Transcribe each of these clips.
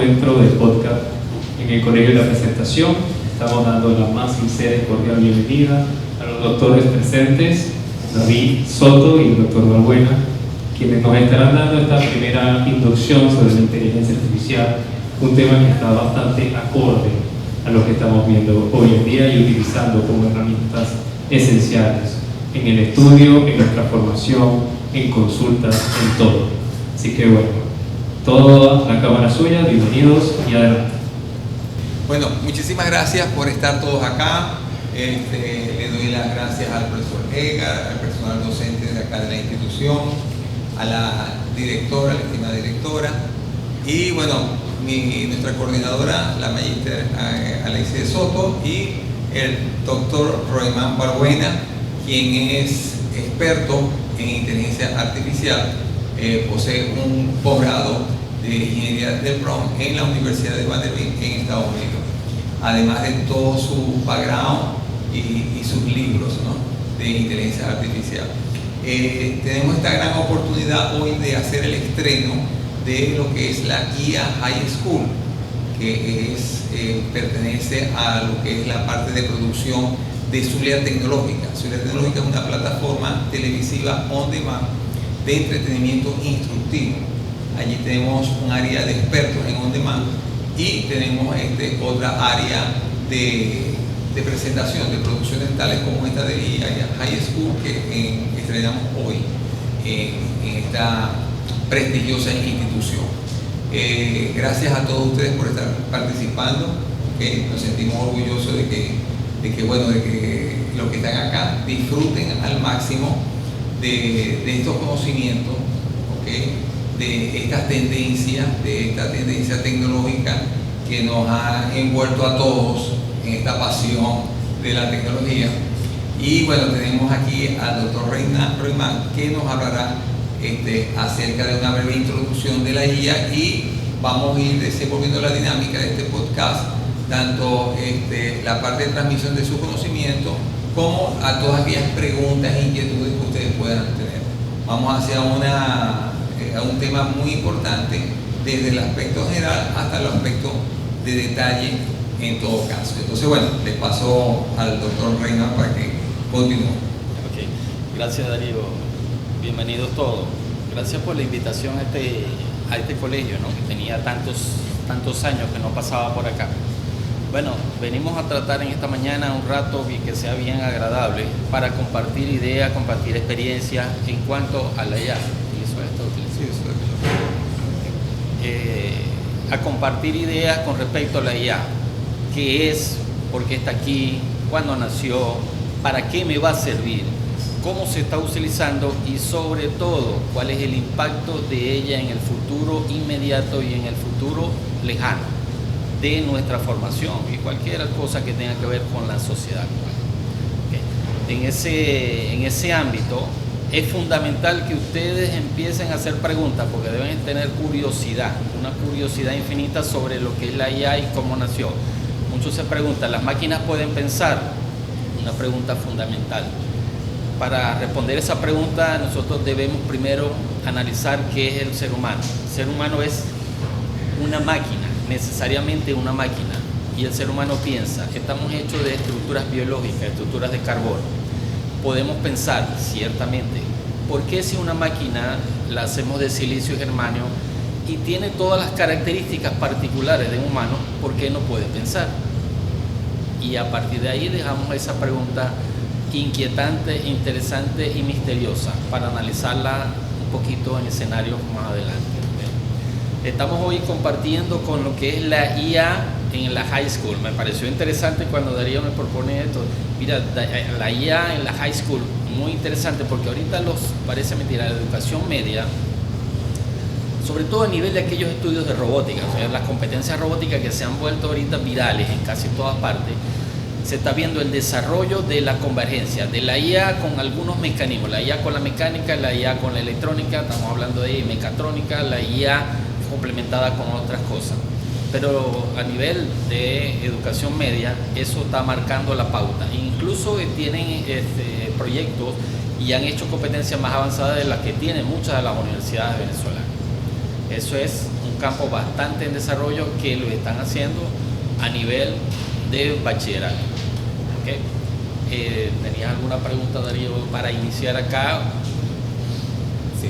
encuentro de podcast en el Colegio de la Presentación. Estamos dando la más sincera y cordial bienvenida a los doctores presentes, David Soto y el doctor Balbuena, quienes nos estarán dando esta primera inducción sobre la inteligencia artificial, un tema que está bastante acorde a lo que estamos viendo hoy en día y utilizando como herramientas esenciales en el estudio, en nuestra formación, en consultas, en todo. Así que bueno, toda la cámara suya, bienvenidos y adelante. Bueno, muchísimas gracias por estar todos acá. Le doy las gracias al profesor Edgar, al personal docente de acá de la institución, a la directora, la estimada directora, y bueno, nuestra coordinadora, la magíster Alexis Soto, y el doctor Roimán Balbuena, quien es experto en inteligencia artificial, posee un posgrado de ingeniería del PROM en la Universidad de Vanderbilt en Estados Unidos, además de todo su background y sus libros, ¿no?, de inteligencia artificial. Tenemos esta gran oportunidad hoy de hacer el estreno de lo que es la IA High School, que pertenece a lo que es la parte de producción de Zulia Tecnológica. Zulia Tecnológica es una plataforma televisiva on demand de entretenimiento instructivo. Allí tenemos un área de expertos en on demand y tenemos otra área de presentación de producciones tales como esta de IA High School que estrenamos hoy en esta prestigiosa institución. Gracias a todos ustedes por estar participando, nos sentimos orgullosos de que los que están acá disfruten al máximo de estos conocimientos, de esta tendencia tecnológica que nos ha envuelto a todos en esta pasión de la tecnología. Y bueno, tenemos aquí al doctor Roimán, que nos hablará acerca de una breve introducción de la IA, y vamos a ir desenvolviendo la dinámica de este podcast, tanto la parte de transmisión de su conocimiento como a todas aquellas preguntas e inquietudes que ustedes puedan tener. Vamos hacia un tema muy importante, desde el aspecto general hasta el aspecto de detalle en todo caso. Entonces, bueno, le paso al doctor Reina para que continúe. Okay. Gracias, Darío. Bienvenidos todos. Gracias por la invitación a este colegio, ¿no?, que tenía tantos años que no pasaba por acá. Bueno, venimos a tratar en esta mañana un rato que sea bien agradable para compartir ideas, compartir experiencias en cuanto a la IA. A compartir ideas con respecto a la IA. ¿Qué es? ¿Por qué está aquí? ¿Cuándo nació? ¿Para qué me va a servir? ¿Cómo se está utilizando? Y sobre todo, ¿cuál es el impacto de ella en el futuro inmediato y en el futuro lejano de nuestra formación y cualquier cosa que tenga que ver con la sociedad actual? En ese ámbito es fundamental que ustedes empiecen a hacer preguntas, porque deben tener curiosidad, una curiosidad infinita sobre lo que es la IA y cómo nació. Muchos se preguntan, ¿las máquinas pueden pensar? Una pregunta fundamental. Para responder esa pregunta, nosotros debemos primero analizar qué es el ser humano. El ser humano es una máquina, necesariamente una máquina, y el ser humano piensa. Estamos hechos de estructuras biológicas, estructuras de carbono. Podemos pensar, ciertamente, ¿por qué si una máquina la hacemos de silicio y germanio y tiene todas las características particulares de un humano, por qué no puede pensar? Y a partir de ahí dejamos esa pregunta inquietante, interesante y misteriosa para analizarla un poquito en escenarios más adelante. Estamos hoy compartiendo con lo que es la IA en la high school. Me pareció interesante cuando Darío me propone esto. Mira, la IA en la high school, muy interesante, porque ahorita parece mentira, la educación media, sobre todo a nivel de aquellos estudios de robótica, o sea, las competencias robóticas que se han vuelto ahorita virales en casi todas partes, se está viendo el desarrollo de la convergencia de la IA con algunos mecanismos, la IA con la mecánica, la IA con la electrónica, estamos hablando de mecatrónica, la IA complementada con otras cosas. Pero a nivel de educación media, eso está marcando la pauta. Incluso tienen proyectos y han hecho competencias más avanzadas de las que tienen muchas de las universidades venezolanas. Eso es un un campo bastante en desarrollo que lo están haciendo a nivel de bachillerato. ¿Okay? ¿Tenías alguna pregunta, Darío, para iniciar acá? Sí.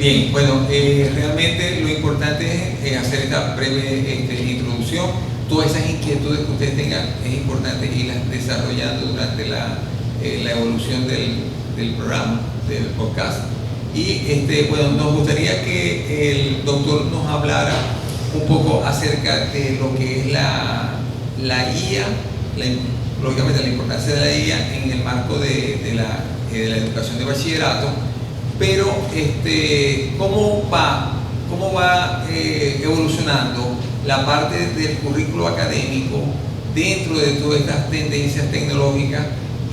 Bien, bueno, realmente lo importante es hacer esta breve introducción. Todas esas inquietudes que ustedes tengan es importante irlas desarrollando durante la evolución del programa, del podcast. Y bueno, nos gustaría que el doctor nos hablara un poco acerca de lo que es la IA, lógicamente la importancia de la IA en el marco de la educación de bachillerato, pero cómo va evolucionando la parte del currículo académico dentro de todas estas tendencias tecnológicas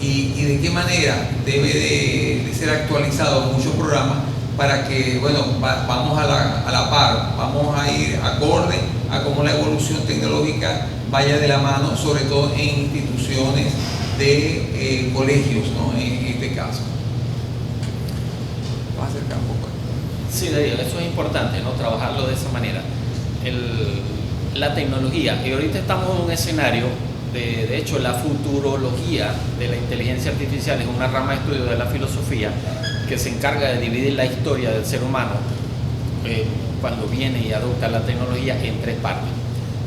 y de qué manera debe de ser actualizado muchos programas para que, bueno, vamos a la par, vamos a ir acorde a cómo la evolución tecnológica vaya de la mano, sobre todo en instituciones de colegios, ¿no? En este caso. Vamos a acercar un poco. Sí, Darío, eso es importante, ¿no? Trabajarlo de esa manera. La tecnología, y ahorita estamos en un escenario, de hecho, la futurología de la inteligencia artificial es una rama de estudio de la filosofía que se encarga de dividir la historia del ser humano cuando viene y adopta la tecnología en tres partes.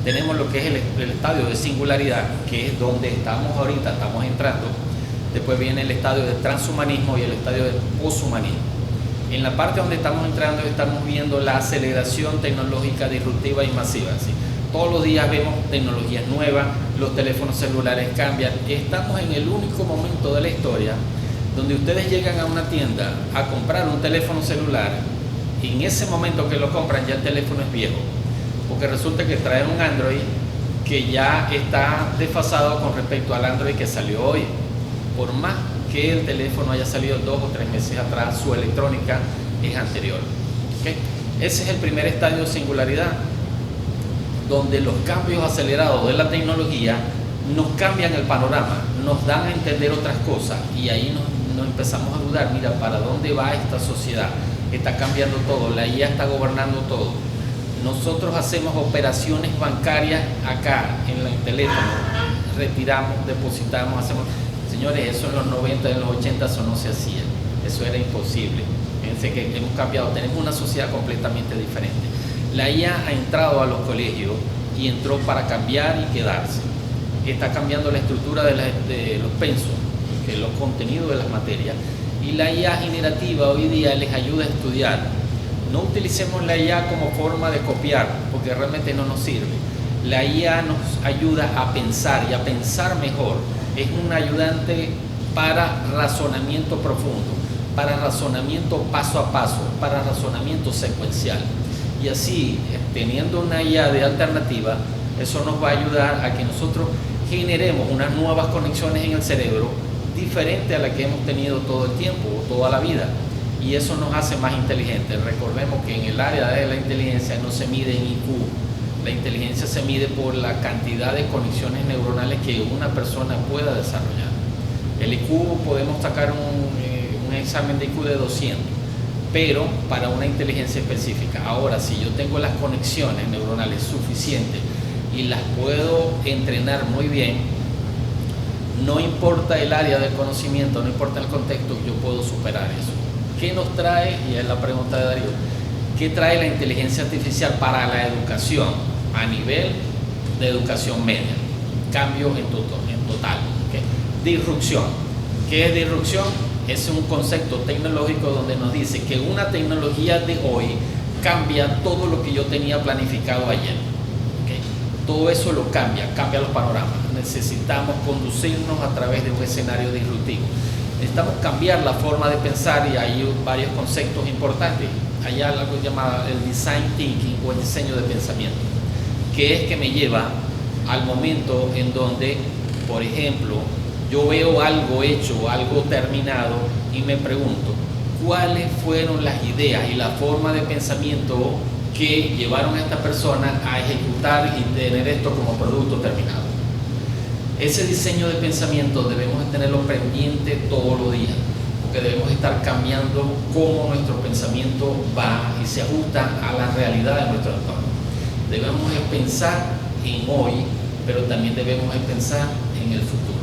Tenemos lo que es el estadio de singularidad, que es donde estamos ahorita, estamos entrando. Después viene el estadio de transhumanismo y el estadio de poshumanismo. En la parte donde estamos entrando estamos viendo la aceleración tecnológica disruptiva y masiva, ¿sí? Todos los días vemos tecnologías nuevas, los teléfonos celulares cambian. Estamos en el único momento de la historia donde ustedes llegan a una tienda a comprar un teléfono celular y en ese momento que lo compran ya el teléfono es viejo, porque resulta que trae un Android que ya está desfasado con respecto al Android que salió hoy. Por más que el teléfono haya salido 2 o 3 meses atrás, su electrónica es anterior. ¿Okay? Ese es el primer estadio de singularidad, donde los cambios acelerados de la tecnología nos cambian el panorama, nos dan a entender otras cosas y ahí nos empezamos a dudar, mira, ¿para dónde va esta sociedad? Está cambiando todo, la IA está gobernando todo. Nosotros hacemos operaciones bancarias acá en el teléfono, retiramos, depositamos, hacemos... Señores, eso en los 90, en los 80 eso no se hacía, eso era imposible. Fíjense que hemos cambiado, tenemos una sociedad completamente diferente. La IA ha entrado a los colegios y entró para cambiar y quedarse. Está cambiando la estructura de los pensos, que los contenidos de las materias, y la IA generativa hoy día les ayuda a estudiar. No utilicemos la IA como forma de copiar, porque realmente no nos sirve. La IA nos ayuda a pensar y a pensar mejor. Es un ayudante para razonamiento profundo, para razonamiento paso a paso, para razonamiento secuencial. Y así, teniendo una IA de alternativa, eso nos va a ayudar a que nosotros generemos unas nuevas conexiones en el cerebro diferente a la que hemos tenido todo el tiempo o toda la vida. Y eso nos hace más inteligentes. Recordemos que en el área de la inteligencia no se mide en IQ. La inteligencia se mide por la cantidad de conexiones neuronales que una persona pueda desarrollar. El IQ, podemos sacar un examen de IQ de 200, pero para una inteligencia específica. Ahora, si yo tengo las conexiones neuronales suficientes y las puedo entrenar muy bien, no importa el área del conocimiento, no importa el contexto, yo puedo superar eso. ¿Qué nos trae? Y es la pregunta de Darío. ¿Qué trae la inteligencia artificial para la educación a nivel de educación media? Cambio en total. ¿Okay? Disrupción. ¿Qué es disrupción? Es un concepto tecnológico donde nos dice que una tecnología de hoy cambia todo lo que yo tenía planificado ayer. ¿Okay? Todo eso lo cambia los panoramas. Necesitamos conducirnos a través de un escenario disruptivo. Necesitamos cambiar la forma de pensar y hay varios conceptos importantes. Hay algo llamado el design thinking o el diseño de pensamiento, que es que me lleva al momento en donde, por ejemplo, yo veo algo hecho, algo terminado y me pregunto, ¿cuáles fueron las ideas y la forma de pensamiento que llevaron a esta persona a ejecutar y tener esto como producto terminado? Ese diseño de pensamiento debemos tenerlo pendiente todos los días, porque debemos estar cambiando cómo nuestro pensamiento va y se ajusta a la realidad de nuestro entorno. Debemos pensar en hoy, pero también debemos pensar en el futuro.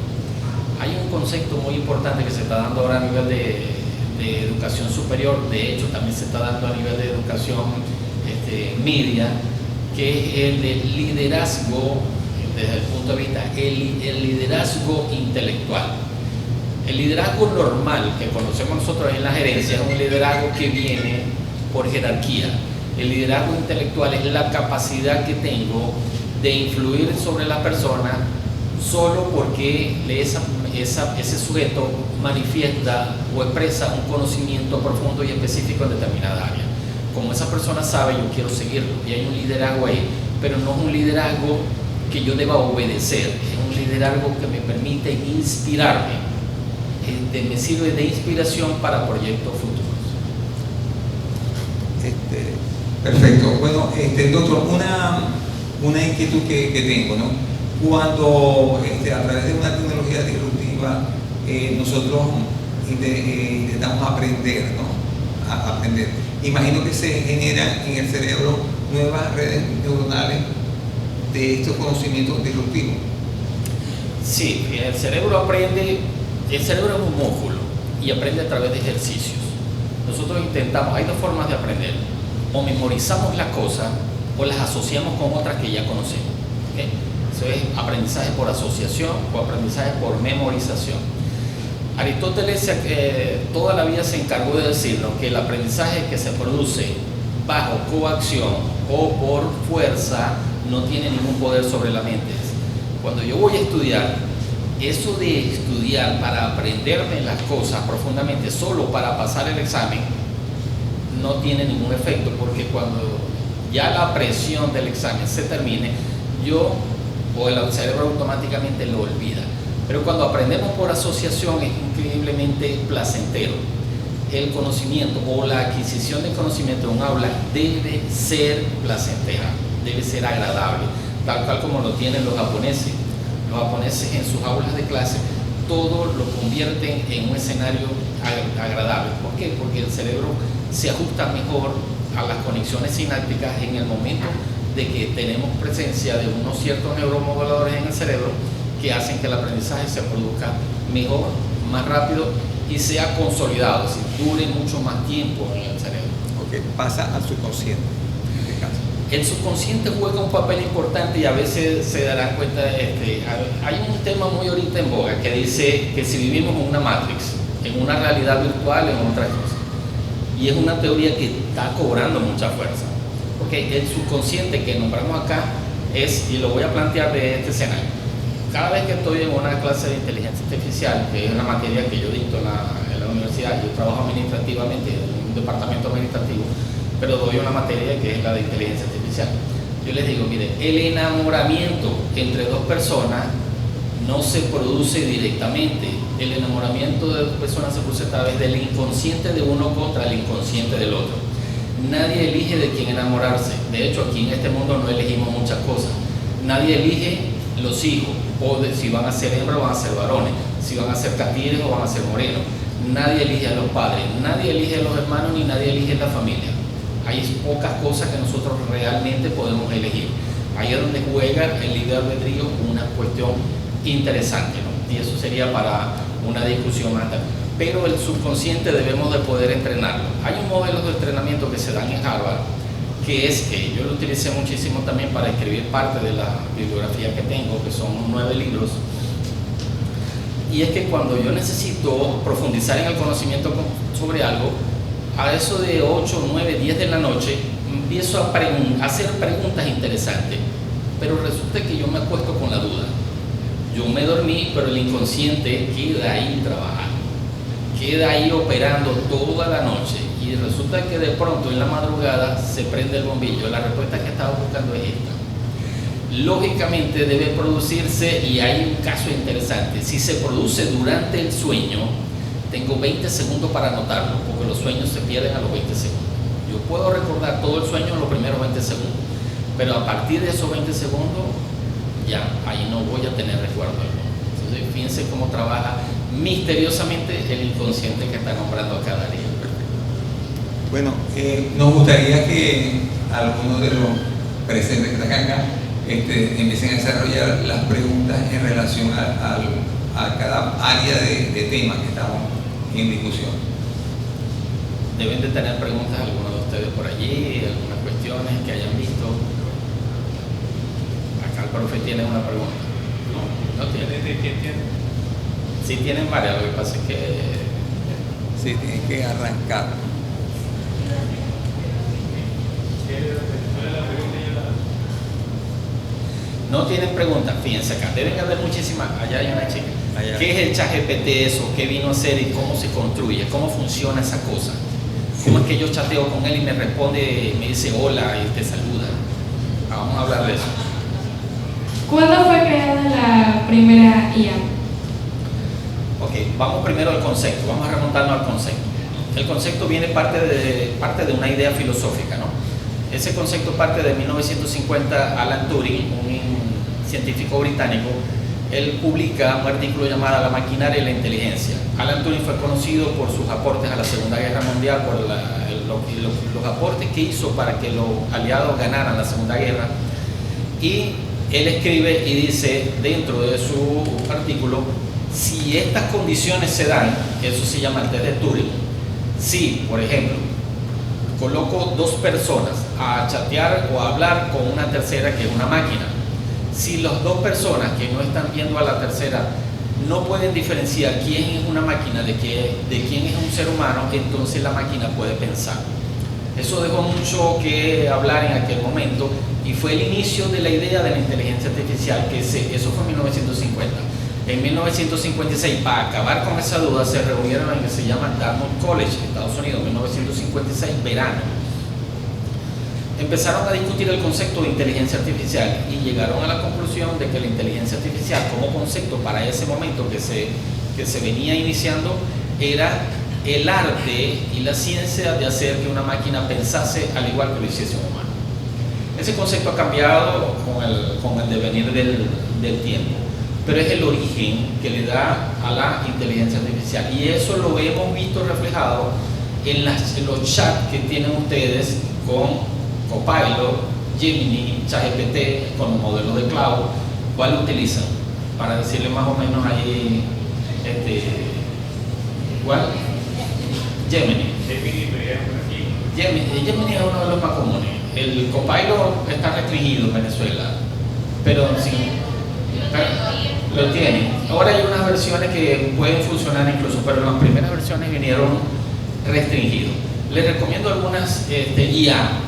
Hay un concepto muy importante que se está dando ahora a nivel de educación superior, de hecho también se está dando a nivel de educación media, que es el de liderazgo, desde el punto de vista, el liderazgo intelectual. El liderazgo normal que conocemos nosotros en la gerencia es un liderazgo que viene por jerarquía. El liderazgo intelectual es la capacidad que tengo de influir sobre la persona solo porque ese sujeto manifiesta o expresa un conocimiento profundo y específico en determinada área. Como esa persona sabe, yo quiero seguirlo, y hay un liderazgo ahí, pero no es un liderazgo que yo deba obedecer, es un liderazgo que me permite inspirarme, me sirve de inspiración para proyectos futuros. Perfecto. Bueno, doctor, una inquietud que tengo, ¿no? Cuando a través de una tecnología disruptiva nosotros intentamos aprender, ¿no? Aprender. Imagino que se generan en el cerebro nuevas redes neuronales de estos conocimientos disruptivos. Sí, el cerebro aprende, el cerebro es un músculo y aprende a través de ejercicios. Nosotros intentamos, hay dos formas de aprender: o memorizamos las cosas o las asociamos con otras que ya conocemos. ¿Okay? Eso es aprendizaje por asociación o aprendizaje por memorización. Aristóteles toda la vida se encargó de decirnos que el aprendizaje que se produce bajo coacción o por fuerza no tiene ningún poder sobre la mente. Cuando yo voy a estudiar, eso de estudiar para aprenderme las cosas profundamente solo para pasar el examen no tiene ningún efecto, porque cuando ya la presión del examen se termine, el cerebro automáticamente lo olvida. Pero cuando aprendemos por asociación es increíblemente placentero. El conocimiento o la adquisición de conocimiento en un aula debe ser placentera, debe ser agradable, tal cual como lo tienen los japoneses. Los japoneses en sus aulas de clase todo lo convierten en un escenario agradable. ¿Por qué? Porque el cerebro se ajusta mejor a las conexiones sinápticas en el momento de que tenemos presencia de unos ciertos neuromoduladores en el cerebro que hacen que el aprendizaje se produzca mejor, más rápido y sea consolidado, es decir, dure mucho más tiempo en el cerebro. Ok, pasa al subconsciente en este caso. El subconsciente juega un papel importante y a veces se darán cuenta hay un tema muy ahorita en boga que dice que si vivimos en una Matrix, en una realidad virtual, en otra cosa. Y es una teoría que está cobrando mucha fuerza. Porque el subconsciente que nombramos acá es, y lo voy a plantear de este escenario. Cada vez que estoy en una clase de inteligencia artificial, que es una materia que yo dicto en la universidad, yo trabajo administrativamente en un departamento administrativo, pero doy una materia que es la de inteligencia artificial. Yo les digo, mire, el enamoramiento entre dos personas no se produce directamente. El enamoramiento de dos personas se produce a través del inconsciente de uno contra el inconsciente del otro. Nadie elige de quién enamorarse. De hecho, aquí en este mundo no elegimos muchas cosas. Nadie elige los hijos, o de si van a ser hembras o van a ser varones, si van a ser catires o van a ser morenos. Nadie elige a los padres, nadie elige a los hermanos, ni nadie elige la familia. Hay pocas cosas que nosotros realmente podemos elegir. Ahí es donde juega el libre albedrío una cuestión interesante, ¿no? Y eso sería para una discusión más tarde. Pero el subconsciente debemos de poder entrenarlo. Hay un modelo de entrenamiento que se dan en Harvard, que es que yo lo utilicé muchísimo también para escribir parte de la bibliografía que tengo, que son 9 libros. Y es que cuando yo necesito profundizar en el conocimiento sobre algo, a eso de 8, 9, 10 de la noche, empiezo a hacer preguntas interesantes, pero resulta que yo me acuesto con la duda. Yo me dormí, pero el inconsciente queda ahí trabajando, queda ahí operando toda la noche, y resulta que de pronto en la madrugada se prende el bombillo. La respuesta que estaba buscando es esta. Lógicamente debe producirse, y hay un caso interesante, si se produce durante el sueño, tengo 20 segundos para anotarlo, porque los sueños se pierden a los 20 segundos. Yo puedo recordar todo el sueño en los primeros 20 segundos, pero a partir de esos 20 segundos, ya, ahí no voy a tener recuerdo alguno. ¿Sí? Entonces fíjense cómo trabaja misteriosamente el inconsciente que está comprando cada día. Bueno, nos gustaría que algunos de los presentes que están acá empiecen a desarrollar las preguntas en relación a cada área de temas que estamos en discusión. Deben de tener preguntas algunos de ustedes por allí, algunas cuestiones que hayan visto. Acá el profe tiene una pregunta. No tiene. Sí tienen varias, lo que pasa es que... Sí, tienen que arrancar. No tienen preguntas, fíjense acá, deben haber muchísimas. Allá hay una chica. Allá. ¿Qué es el ChatGPT eso? ¿Qué vino a hacer y cómo se construye? ¿Cómo funciona esa cosa? ¿Cómo es que yo chateo con él y me responde, me dice hola y te saluda? Vamos a hablar de eso. ¿Cuándo fue creada la primera IA? Ok, vamos primero al concepto, vamos a remontarnos al concepto. El concepto viene parte de una idea filosófica, ¿no? Ese concepto parte de 1950. Alan Turing, un científico británico, él publica un artículo llamado La maquinaria y la inteligencia. Alan Turing fue conocido por sus aportes a la Segunda Guerra Mundial, por los aportes que hizo para que los aliados ganaran la Segunda Guerra. Y él escribe y dice dentro de su artículo, si estas condiciones se dan, eso se llama el test de Turing. Si, por ejemplo, coloco dos personas a chatear o a hablar con una tercera que es una máquina, si las dos personas que no están viendo a la tercera no pueden diferenciar quién es una máquina de quién es un ser humano, entonces la máquina puede pensar. Eso dejó mucho que hablar en aquel momento y fue el inicio de la idea de la inteligencia artificial, eso fue en 1950. En 1956, para acabar con esa duda, se reunieron en lo que se llama Dartmouth College, Estados Unidos, 1956, verano. Empezaron a discutir el concepto de inteligencia artificial y llegaron a la conclusión de que la inteligencia artificial como concepto para ese momento que se venía iniciando era el arte y la ciencia de hacer que una máquina pensase al igual que lo hiciese un humano. Ese concepto ha cambiado con el devenir del tiempo, pero es el origen que le da a la inteligencia artificial y eso lo hemos visto reflejado en los chats que tienen ustedes con Copilot, Gemini, ChatGPT, con los modelos de cloud. ¿Cuál utilizan? Para decirle más o menos ahí, ¿cuál? Gemini. Gemini es uno de los más comunes. El Copilot está restringido en Venezuela, pero sí, lo tiene. Ahora hay unas versiones que pueden funcionar incluso, pero las primeras versiones vinieron restringidos. Les recomiendo algunas IA.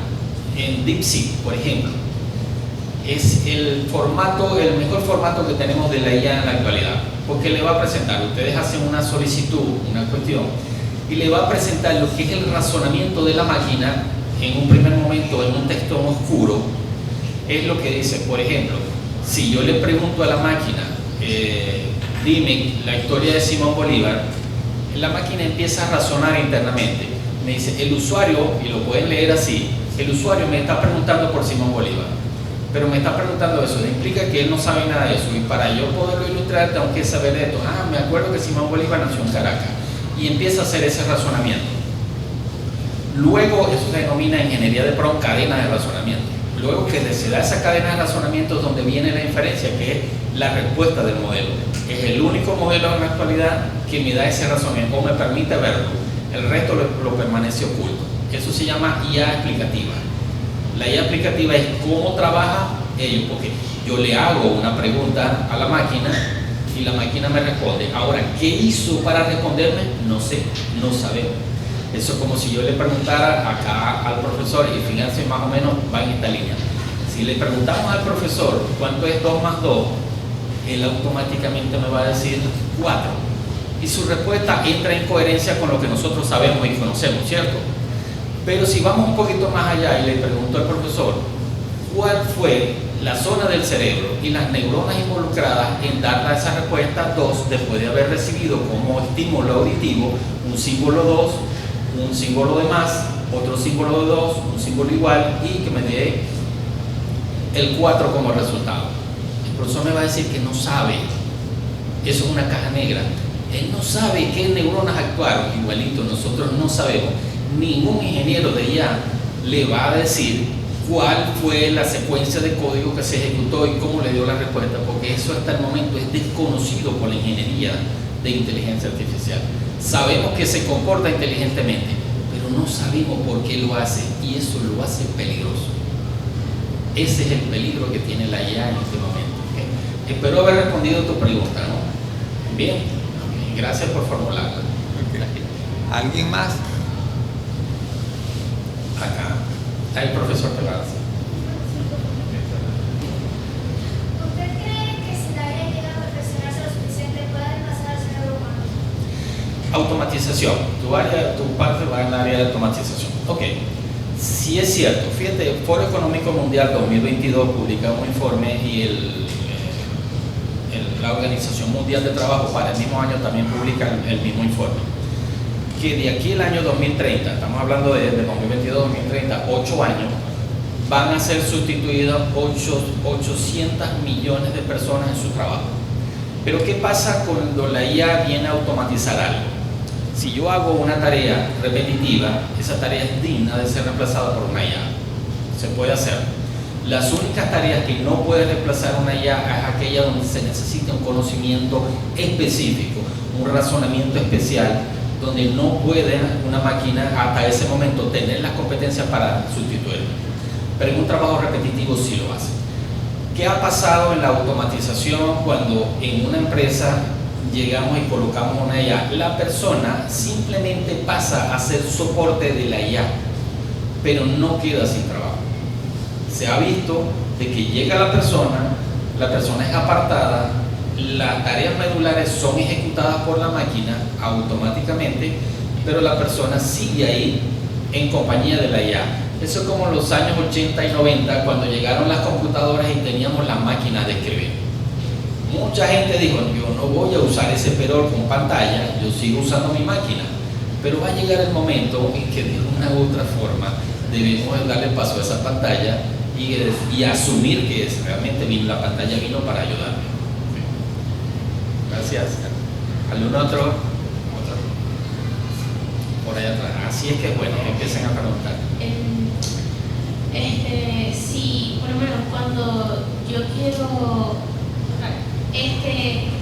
En DeepSeek, por ejemplo, es el mejor formato que tenemos de la IA en la actualidad, porque le va a presentar, ustedes hacen una solicitud, una cuestión, y le va a presentar lo que es el razonamiento de la máquina en un primer momento, en un texto oscuro. Es lo que dice, por ejemplo, si yo le pregunto a la máquina, dime la historia de Simón Bolívar, la máquina empieza a razonar internamente. Me dice, el usuario, y lo pueden leer así, el usuario me está preguntando por Simón Bolívar, pero me está preguntando eso, implica que él no sabe nada de eso, y para yo poderlo ilustrar tengo que saber de esto. Me acuerdo que Simón Bolívar nació en Caracas, y empieza a hacer ese razonamiento. Luego eso se denomina ingeniería de prompt, cadena de razonamiento. Luego que se da esa cadena de razonamiento es donde viene la inferencia, que es la respuesta del modelo. Es el único modelo en la actualidad que me da ese razonamiento o me permite verlo, el resto lo permanece oculto. Eso se llama IA explicativa. La IA explicativa es cómo trabaja ello, porque yo le hago una pregunta a la máquina y la máquina me responde. Ahora, ¿qué hizo para responderme? No sé, no sabemos. Eso es como si yo le preguntara acá al profesor, y fíjense más o menos va en esta línea. Si le preguntamos al profesor cuánto es 2 más 2, él automáticamente me va a decir 4. Y su respuesta entra en coherencia con lo que nosotros sabemos y conocemos, ¿cierto? Pero si vamos un poquito más allá y le pregunto al profesor cuál fue la zona del cerebro y las neuronas involucradas en dar esa respuesta 2 después de haber recibido como estímulo auditivo un símbolo 2, un símbolo de más, otro símbolo de 2, un símbolo igual y que me dé el 4 como resultado. El profesor me va a decir que no sabe Eso es una caja negra. Él no sabe qué neuronas actuaron, igualito nosotros no sabemos. Ningún ingeniero de IA le va a decir cuál fue la secuencia de código que se ejecutó y cómo le dio la respuesta, porque eso hasta el momento es desconocido por la ingeniería de inteligencia artificial. Sabemos que se comporta inteligentemente, pero no sabemos por qué lo hace, y eso lo hace peligroso. Ese es el peligro que tiene la IA en este momento. ¿Okay? Espero haber respondido a tu pregunta, ¿no? Bien, okay. Gracias por formularla. Okay. ¿Alguien más? Acá. El profesor Terrazas. ¿Usted cree que si la IA llega a perfeccionarse lo suficiente puede reemplazar al cerebro humano? Automatización. Tu parte va en el área de automatización. Ok. Sí es cierto. Fíjate, el Foro Económico Mundial 2022 publica un informe y la Organización Mundial de Trabajo para el mismo año también publica el mismo informe. Que de aquí al año 2030, estamos hablando de 2022-2030, 8 años, van a ser sustituidas 800 millones de personas en su trabajo. Pero ¿qué pasa cuando la IA viene a automatizar algo? Si yo hago una tarea repetitiva, esa tarea es digna de ser reemplazada por una IA. Se puede hacer. Las únicas tareas que no puede reemplazar una IA es aquella donde se necesita un conocimiento específico, un razonamiento especial, donde no puede una máquina hasta ese momento tener las competencias para sustituirlo. Pero en un trabajo repetitivo sí lo hace. ¿Qué ha pasado en la automatización cuando en una empresa llegamos y colocamos una IA? La persona simplemente pasa a ser soporte de la IA, pero no queda sin trabajo. Se ha visto de que llega la persona es apartada, las tareas medulares son ejecutadas por la máquina automáticamente, pero la persona sigue ahí en compañía de la IA. Eso es como en los años 80 y 90, cuando llegaron las computadoras y teníamos las máquinas de escribir. Mucha gente dijo, yo no voy a usar ese perol con pantalla, yo sigo usando mi máquina. Pero va a llegar el momento en que de una u otra forma debemos darle paso a esa pantalla y asumir que realmente la pantalla vino para ayudarme. Gracias. ¿Algún otro? Por allá atrás. Así es que bueno, empiecen a preguntar. Sí, por lo menos cuando yo quiero,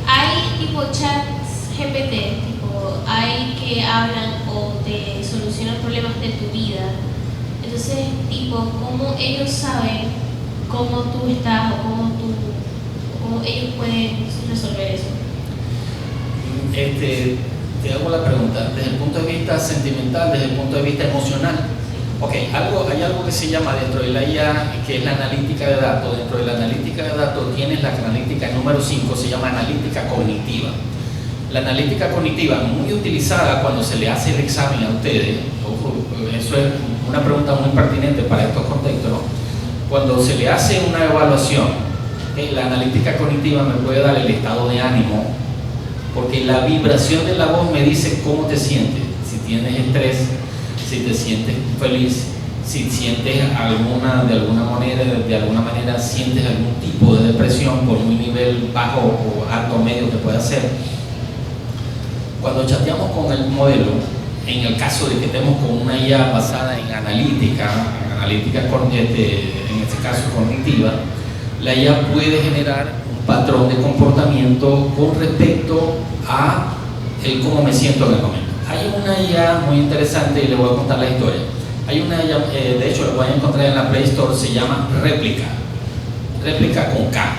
hay tipo chats GPT, tipo, hay que hablan o te solucionan problemas de tu vida. Entonces, tipo, ¿cómo ellos saben cómo tú estás o cómo ellos pueden resolver eso? Te hago la pregunta, desde el punto de vista sentimental, desde el punto de vista emocional. Ok, hay algo que se llama dentro de la IA, que es la analítica de datos. Dentro de la analítica de datos tienes la analítica número 5, se llama analítica cognitiva. La analítica cognitiva, muy utilizada cuando se le hace el examen a ustedes, ojo, eso es una pregunta muy pertinente para estos contextos, ¿no? Cuando se le hace una evaluación, la analítica cognitiva me puede dar el estado de ánimo, porque la vibración de la voz me dice cómo te sientes, si tienes estrés, si te sientes feliz, si sientes de alguna manera sientes algún tipo de depresión por un nivel bajo o alto medio que pueda ser. Cuando chateamos con el modelo, en el caso de que estemos con una IA basada en analítica en este caso cognitiva, la IA puede generar un patrón de comportamiento con respecto a cómo me siento en el momento. Hay una IA muy interesante y le voy a contar la historia. Hay una IA, de hecho lo voy a encontrar en la Play Store, se llama Réplica con K.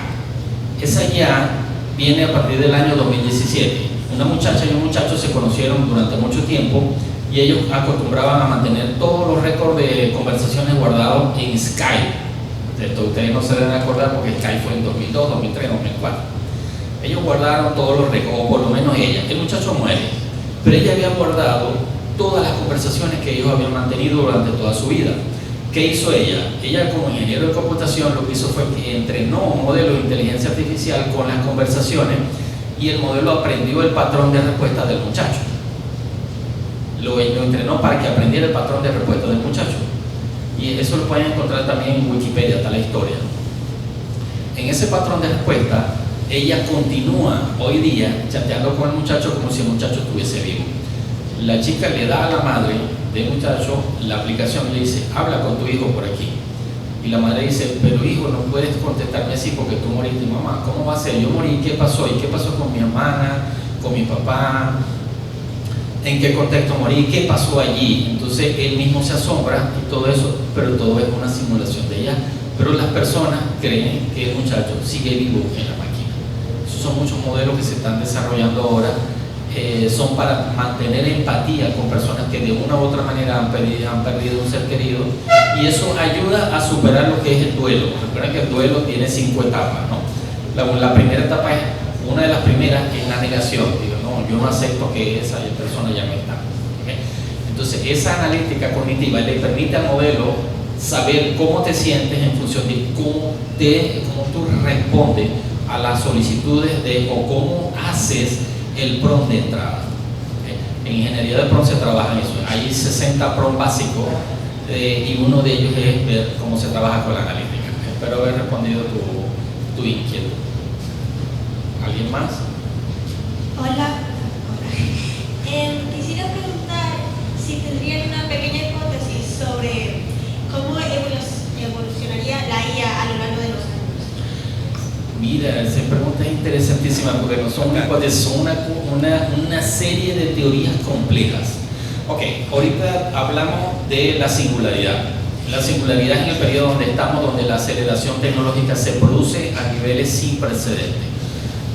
Esa IA viene a partir del año 2017. Una muchacha y un muchacho se conocieron durante mucho tiempo y ellos acostumbraban a mantener todos los récords de conversaciones guardados en Skype. Esto ustedes no se deben acordar porque Skype fue en 2002, 2003, 2004. Ellos guardaron todos los récords, o por lo menos ella. El muchacho muere, pero ella había guardado todas las conversaciones que ellos habían mantenido durante toda su vida. ¿Qué hizo ella? Ella, como ingeniero de computación, lo que hizo fue que entrenó un modelo de inteligencia artificial con las conversaciones y el modelo aprendió el patrón de respuesta del muchacho. Lo entrenó para que aprendiera el patrón de respuesta del muchacho. Y eso lo pueden encontrar también en Wikipedia, está la historia. En ese patrón de respuesta, ella continúa hoy día chateando con el muchacho como si el muchacho estuviese vivo. La chica le da a la madre del muchacho la aplicación y le dice, habla con tu hijo por aquí. Y la madre dice, pero hijo, no puedes contestarme así porque tú moriste. Mamá, ¿cómo va a ser? Yo morí, ¿qué pasó? ¿Y qué pasó con mi hermana, con mi papá? ¿En qué contexto morí? ¿Qué pasó allí? Entonces él mismo se asombra y todo eso, pero todo es una simulación de ella. Pero las personas creen que el muchacho sigue vivo en la máquina. Esos son muchos modelos que se están desarrollando ahora. Son para mantener empatía con personas que de una u otra manera han perdido un ser querido, y eso ayuda a superar lo que es el duelo. Recuerden que el duelo tiene 5 etapas, ¿no? La primera etapa es, una de las primeras es la negación. Digo, no, yo no acepto que esa persona ya no está. ¿Okay? Entonces esa analítica cognitiva le permite al modelo saber cómo te sientes en función de cómo tú respondes a las solicitudes o cómo haces el prompt de entrada. En ingeniería de prompt se trabaja en eso. Hay 60 prompts básicos y uno de ellos es ver cómo se trabaja con la analítica. Espero haber respondido tu inquietud. ¿Alguien más? Hola. Quisiera preguntar si tendrían una pequeña hipótesis sobre cómo evolucionaría la IA a lo largo de los años. Mira, esa pregunta es interesantísima porque no son una serie de teorías complejas. Ok, ahorita hablamos de la singularidad. La singularidad es en el periodo donde estamos, donde la aceleración tecnológica se produce a niveles sin precedentes.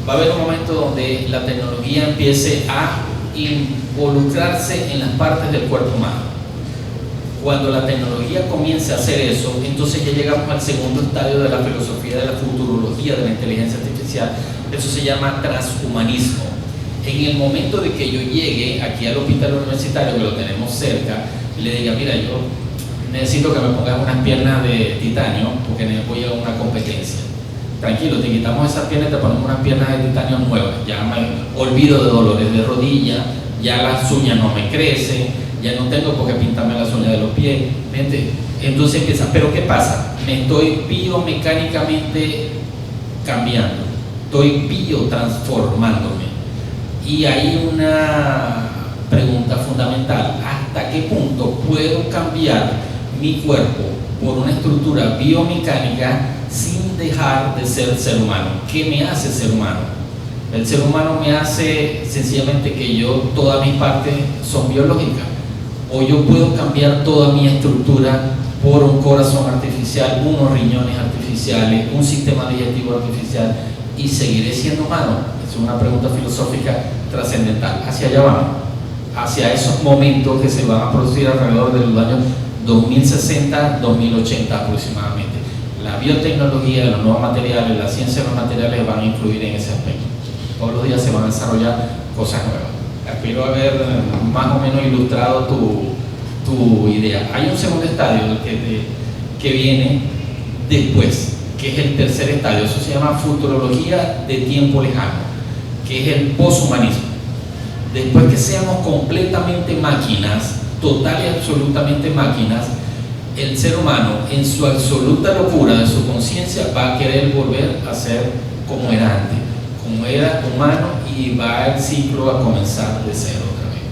Va a haber un momento donde la tecnología empiece a involucrarse en las partes del cuerpo humano. Cuando la tecnología comience a hacer eso, entonces ya llegamos al segundo estadio de la filosofía de la futurología de la inteligencia artificial. Eso se llama transhumanismo. En el momento de que yo llegue aquí al hospital universitario, que lo tenemos cerca, y le diga, mira, yo necesito que me pongas unas piernas de titanio porque voy a una competencia. Tranquilo, te quitamos esas piernas y te ponemos unas piernas de titanio nuevas. Ya me olvido de dolores de rodilla, ya las uñas no me crecen, ya no tengo por qué pintarme las uñas de los pies. Entonces empieza, pero ¿qué pasa? Me estoy biomecánicamente cambiando, estoy biotransformándome. Y hay una pregunta fundamental: ¿hasta qué punto puedo cambiar mi cuerpo por una estructura biomecánica sin dejar de ser ser humano? ¿Qué me hace ser humano? El ser humano me hace sencillamente que todas mis partes son biológicas, o yo puedo cambiar toda mi estructura por un corazón artificial, unos riñones artificiales, un sistema digestivo artificial, y seguiré siendo humano. Es una pregunta filosófica trascendental. Hacia allá vamos, hacia esos momentos que se van a producir alrededor de los años 2060, 2080 aproximadamente. La biotecnología, los nuevos materiales, la ciencia de los materiales van a influir en ese aspecto. Todos los días se van a desarrollar cosas nuevas. Espero haber más o menos ilustrado tu idea. Hay un segundo estadio que viene después, que es el tercer estadio. Eso se llama futurología de tiempo lejano, que es el poshumanismo. Después que seamos completamente máquinas, total y absolutamente máquinas, el ser humano, en su absoluta locura de su conciencia, va a querer volver a ser como era antes, como era humano, y va el ciclo a comenzar de cero otra vez.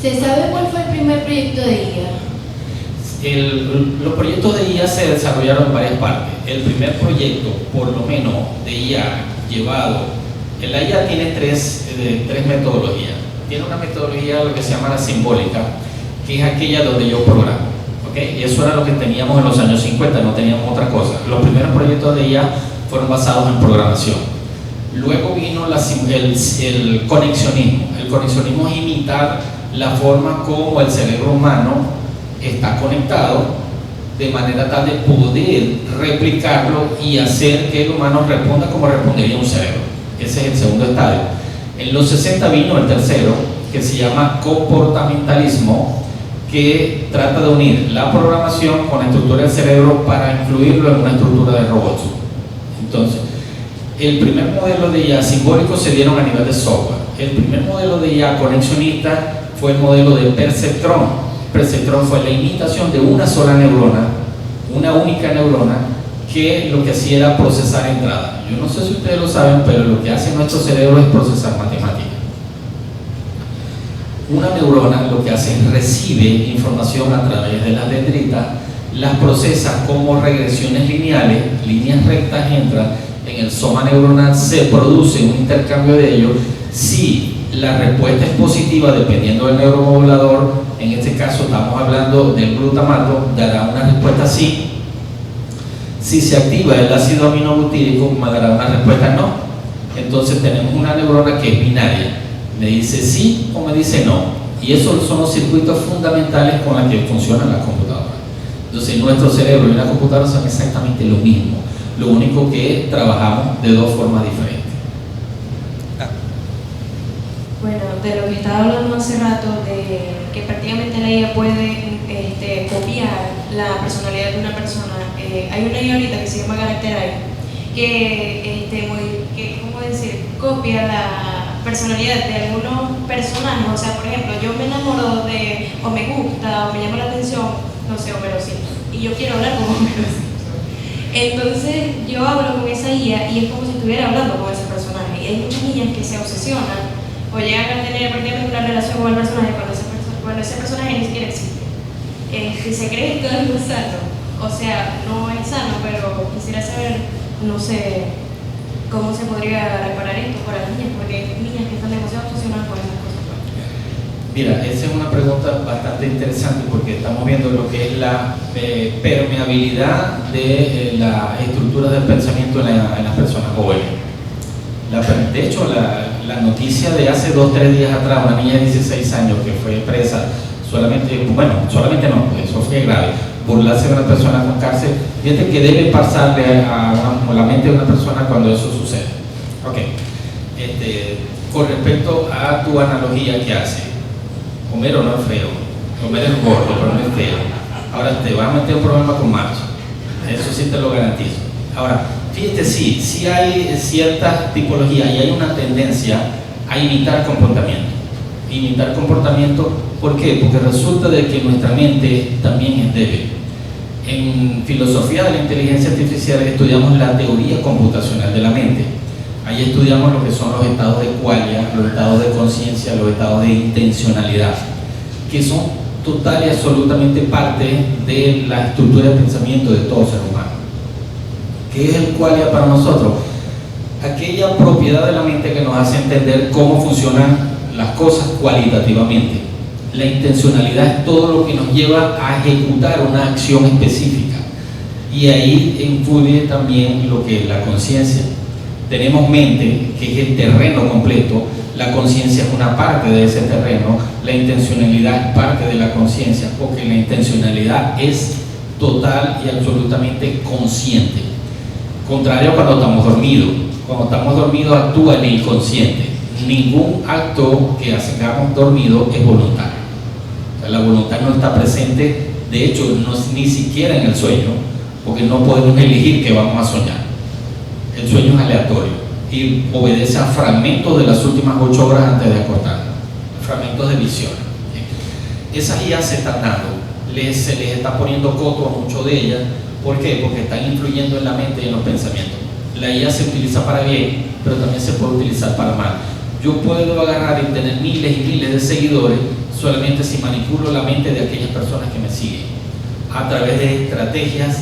¿Se sabe cuál fue el primer proyecto de IA? Los proyectos de IA se desarrollaron en varias partes. El primer proyecto, por lo menos, de IA llevado, la IA tiene tres metodologías. Tiene una metodología, lo que se llama la simbólica, que es aquella donde yo programo. ¿Okay? Y eso era lo que teníamos en los años 50, no teníamos otra cosa. Los primeros proyectos de IA fueron basados en programación. Luego vino el conexionismo. El conexionismo es imitar la forma como el cerebro humano está conectado, de manera tal de poder replicarlo y hacer que el humano responda como respondería un cerebro. Ese es el segundo estadio. En los 60 vino el tercero, que se llama comportamentalismo, que trata de unir la programación con la estructura del cerebro para incluirlo en una estructura de robots. Entonces, el primer modelo de IA simbólico se dieron a nivel de software. El primer modelo de IA conexionista fue el modelo de perceptrón. Perceptrón fue la imitación de una sola neurona una única neurona que lo que hacía era procesar entrada. Yo no sé si ustedes lo saben, pero lo que hace nuestro cerebro es procesar matemáticas. Una neurona lo que hace es recibe información a través de las dendritas, las procesa como regresiones lineales, líneas rectas entran en el soma neuronal, se produce un intercambio de ellos. Si la respuesta es positiva, dependiendo del neuromodulador, en este caso estamos hablando del glutamato, dará una respuesta sí. Si se activa el ácido aminobutírico, me dará una respuesta no. Entonces tenemos una neurona que es binaria, me dice sí o me dice no, y esos son los circuitos fundamentales con los que funcionan las computadoras. Entonces nuestro cerebro y la computadora son exactamente lo mismo, lo único que trabajamos de dos formas diferentes. Bueno, de lo que estaba hablando hace rato, de que prácticamente la IA puede copiar la personalidad de una persona. Hay una IA ahorita que se llama Character.AI que ¿cómo decir? Copia la personalidad de algunos personajes. O sea, por ejemplo, yo me enamoro de, o me gusta, o me llama la atención, no sé, Homero Simpson, y yo quiero hablar con Homero Simpson. Entonces yo hablo con esa IA y es como si estuviera hablando con ese personaje. Y hay muchas niñas que se obsesionan o llegan a tener prácticamente una relación con el personaje cuando ese personaje ni siquiera existe. Se cree que todo es sano, o sea, no es sano, pero quisiera saber, no sé, cómo se podría reparar esto para las niñas, porque hay niñas que están demasiado obsesionadas con esas cosas. Mira, esa es una pregunta bastante interesante porque estamos viendo lo que es la permeabilidad de la estructura del pensamiento en las personas jóvenes. De hecho, la noticia de hace 2 o 3 días atrás, una niña de 16 años que fue presa solamente no, eso fue grave, burlarse de una persona con cárcel, fíjate que debe pasarle a la mente de una persona cuando eso sucede. Ok, con respecto a tu analogía que hace, Homero no es feo, Homero es gordo, pero no es feo. Ahora te va a meter un problema con Marx, eso sí te lo garantizo. Ahora, fíjate, sí hay ciertas tipologías y hay una tendencia a imitar comportamiento. Imitar comportamiento, ¿por qué? Porque resulta de que nuestra mente también es débil. En filosofía de la inteligencia artificial estudiamos la teoría computacional de la mente. Ahí estudiamos lo que son los estados de qualia, los estados de conciencia, los estados de intencionalidad, que son total y absolutamente parte de la estructura de pensamiento de todo ser humano. ¿Qué es el qualia para nosotros? Aquella propiedad de la mente que nos hace entender cómo funcionan las cosas cualitativamente. La intencionalidad es todo lo que nos lleva a ejecutar una acción específica, y ahí influye también lo que es la conciencia. Tenemos mente, que es el terreno completo, la conciencia es una parte de ese terreno, la intencionalidad es parte de la conciencia, porque la intencionalidad es total y absolutamente consciente. Contrario a cuando estamos dormidos. Cuando estamos dormidos actúa el inconsciente. Ningún acto que hagamos dormido es voluntario. O sea, la voluntad no está presente, de hecho, ni siquiera en el sueño, porque no podemos elegir qué vamos a soñar. El sueño es aleatorio y obedece a fragmentos de las últimas 8 horas antes de acostarnos, fragmentos de visión. Esas IA se están dando, se les está poniendo coto a mucho de ellas. ¿Por qué? Porque están influyendo en la mente y en los pensamientos. La IA se utiliza para bien, pero también se puede utilizar para mal. Yo puedo agarrar y tener miles y miles de seguidores solamente si manipulo la mente de aquellas personas que me siguen a través de estrategias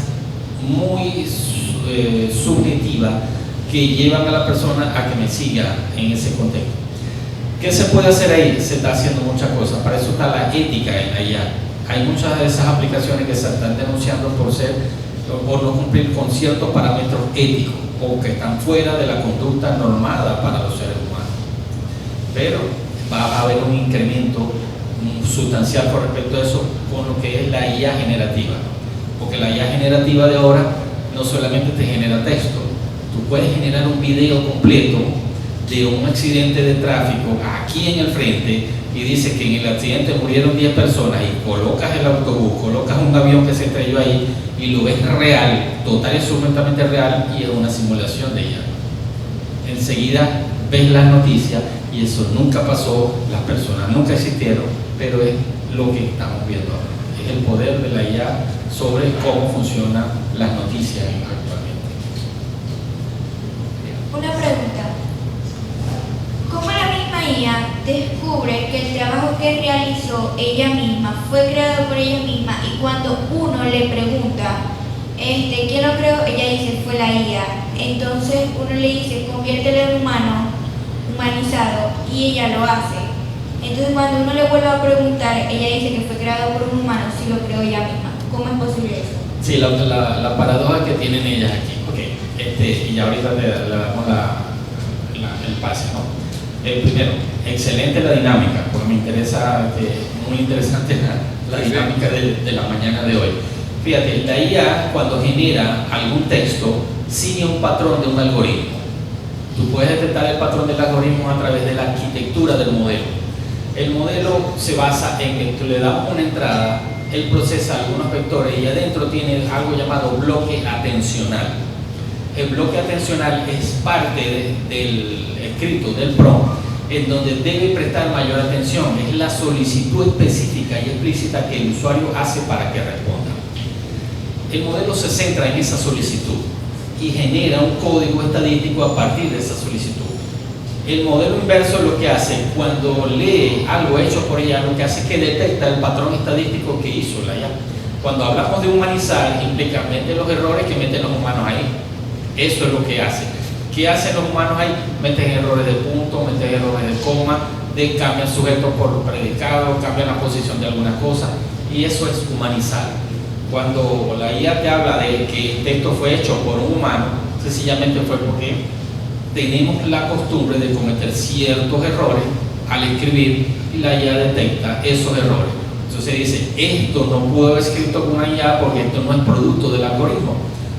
muy subjetivas que llevan a la persona a que me siga en ese contexto. ¿Qué se puede hacer ahí? Se está haciendo muchas cosas. Para eso está la ética en la IA. Hay muchas de esas aplicaciones que se están denunciando por no cumplir con ciertos parámetros éticos o que están fuera de la conducta normada para los seres humanos. Pero va a haber un incremento sustancial con respecto a eso con lo que es la IA generativa, porque la IA generativa de ahora no solamente te genera texto, tú puedes generar un video completo de un accidente de tráfico aquí en el frente y dice que en el accidente murieron 10 personas y colocas el autobús, colocas un avión que se estrelló ahí y lo ves real, total y absolutamente real, y es una simulación de ella. Enseguida ves las noticias y eso nunca pasó, las personas nunca existieron, pero es lo que estamos viendo ahora. Es el poder de la IA sobre cómo funcionan las noticias actualmente. Una pregunta. ¿Cómo la misma IA descubre que el trabajo que realizó ella misma fue creado por ella misma y cuando uno le pregunta ¿quién lo creó? Ella dice fue la IA. Entonces uno le dice conviértelo en humano, humanizado, y ella lo hace. Entonces cuando uno le vuelve a preguntar, ella dice que fue creado por un humano, si lo creó ella misma. ¿Cómo es posible eso? Sí, la paradoja que tienen ellas aquí. Okay. Y ya ahorita le damos el pase, ¿no? Primero, excelente la dinámica, porque me interesa, muy interesante la dinámica de la mañana de hoy. Fíjate, la IA cuando genera algún texto sigue un patrón de un algoritmo. Tú puedes detectar el patrón del algoritmo a través de la arquitectura del modelo. El modelo se basa en que tú le das una entrada, él procesa algunos vectores y adentro tiene algo llamado bloque atencional. El bloque atencional es parte del escrito, del prompt, en donde debe prestar mayor atención. Es la solicitud específica y explícita que el usuario hace para que responda. El modelo se centra en esa solicitud y genera un código estadístico a partir de esa solicitud. El modelo inverso lo que hace, cuando lee algo hecho por ella, lo que hace es que detecta el patrón estadístico que hizo la IA. Cuando hablamos de humanizar, implica meter los errores que meten los humanos ahí. Eso es lo que hace. ¿Qué hacen los humanos ahí? Meten errores de punto, meten errores de coma, cambian sujeto por predicado, cambian la posición de alguna cosa, y eso es humanizar. Cuando la IA te habla de que el texto fue hecho por un humano, sencillamente fue porque tenemos la costumbre de cometer ciertos errores al escribir y la IA detecta esos errores. Entonces dice, esto no pudo haber escrito con una IA porque esto no es producto del algoritmo.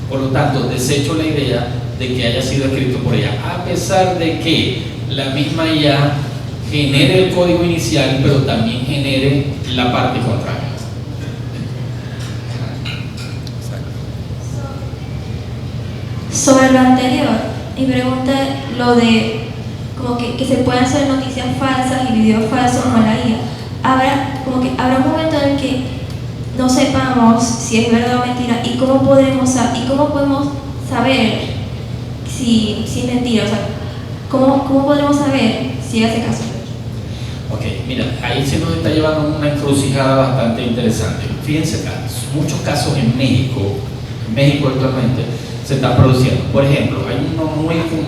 Por lo tanto, desecho la idea de que haya sido escrito por ella, a pesar de que la misma IA genere el código inicial, pero también genere la parte contraria. Sobre lo anterior, mi pregunta es lo de como que se pueden hacer noticias falsas y videos falsos con la IA. Habrá un momento en el que no sepamos si es verdad o mentira y cómo podemos saber si es mentira, o sea, ¿cómo podremos saber si hace caso? Ok, mira, ahí se nos está llevando una encrucijada bastante interesante. Fíjense acá, muchos casos en México actualmente se están produciendo. Por ejemplo, hay uno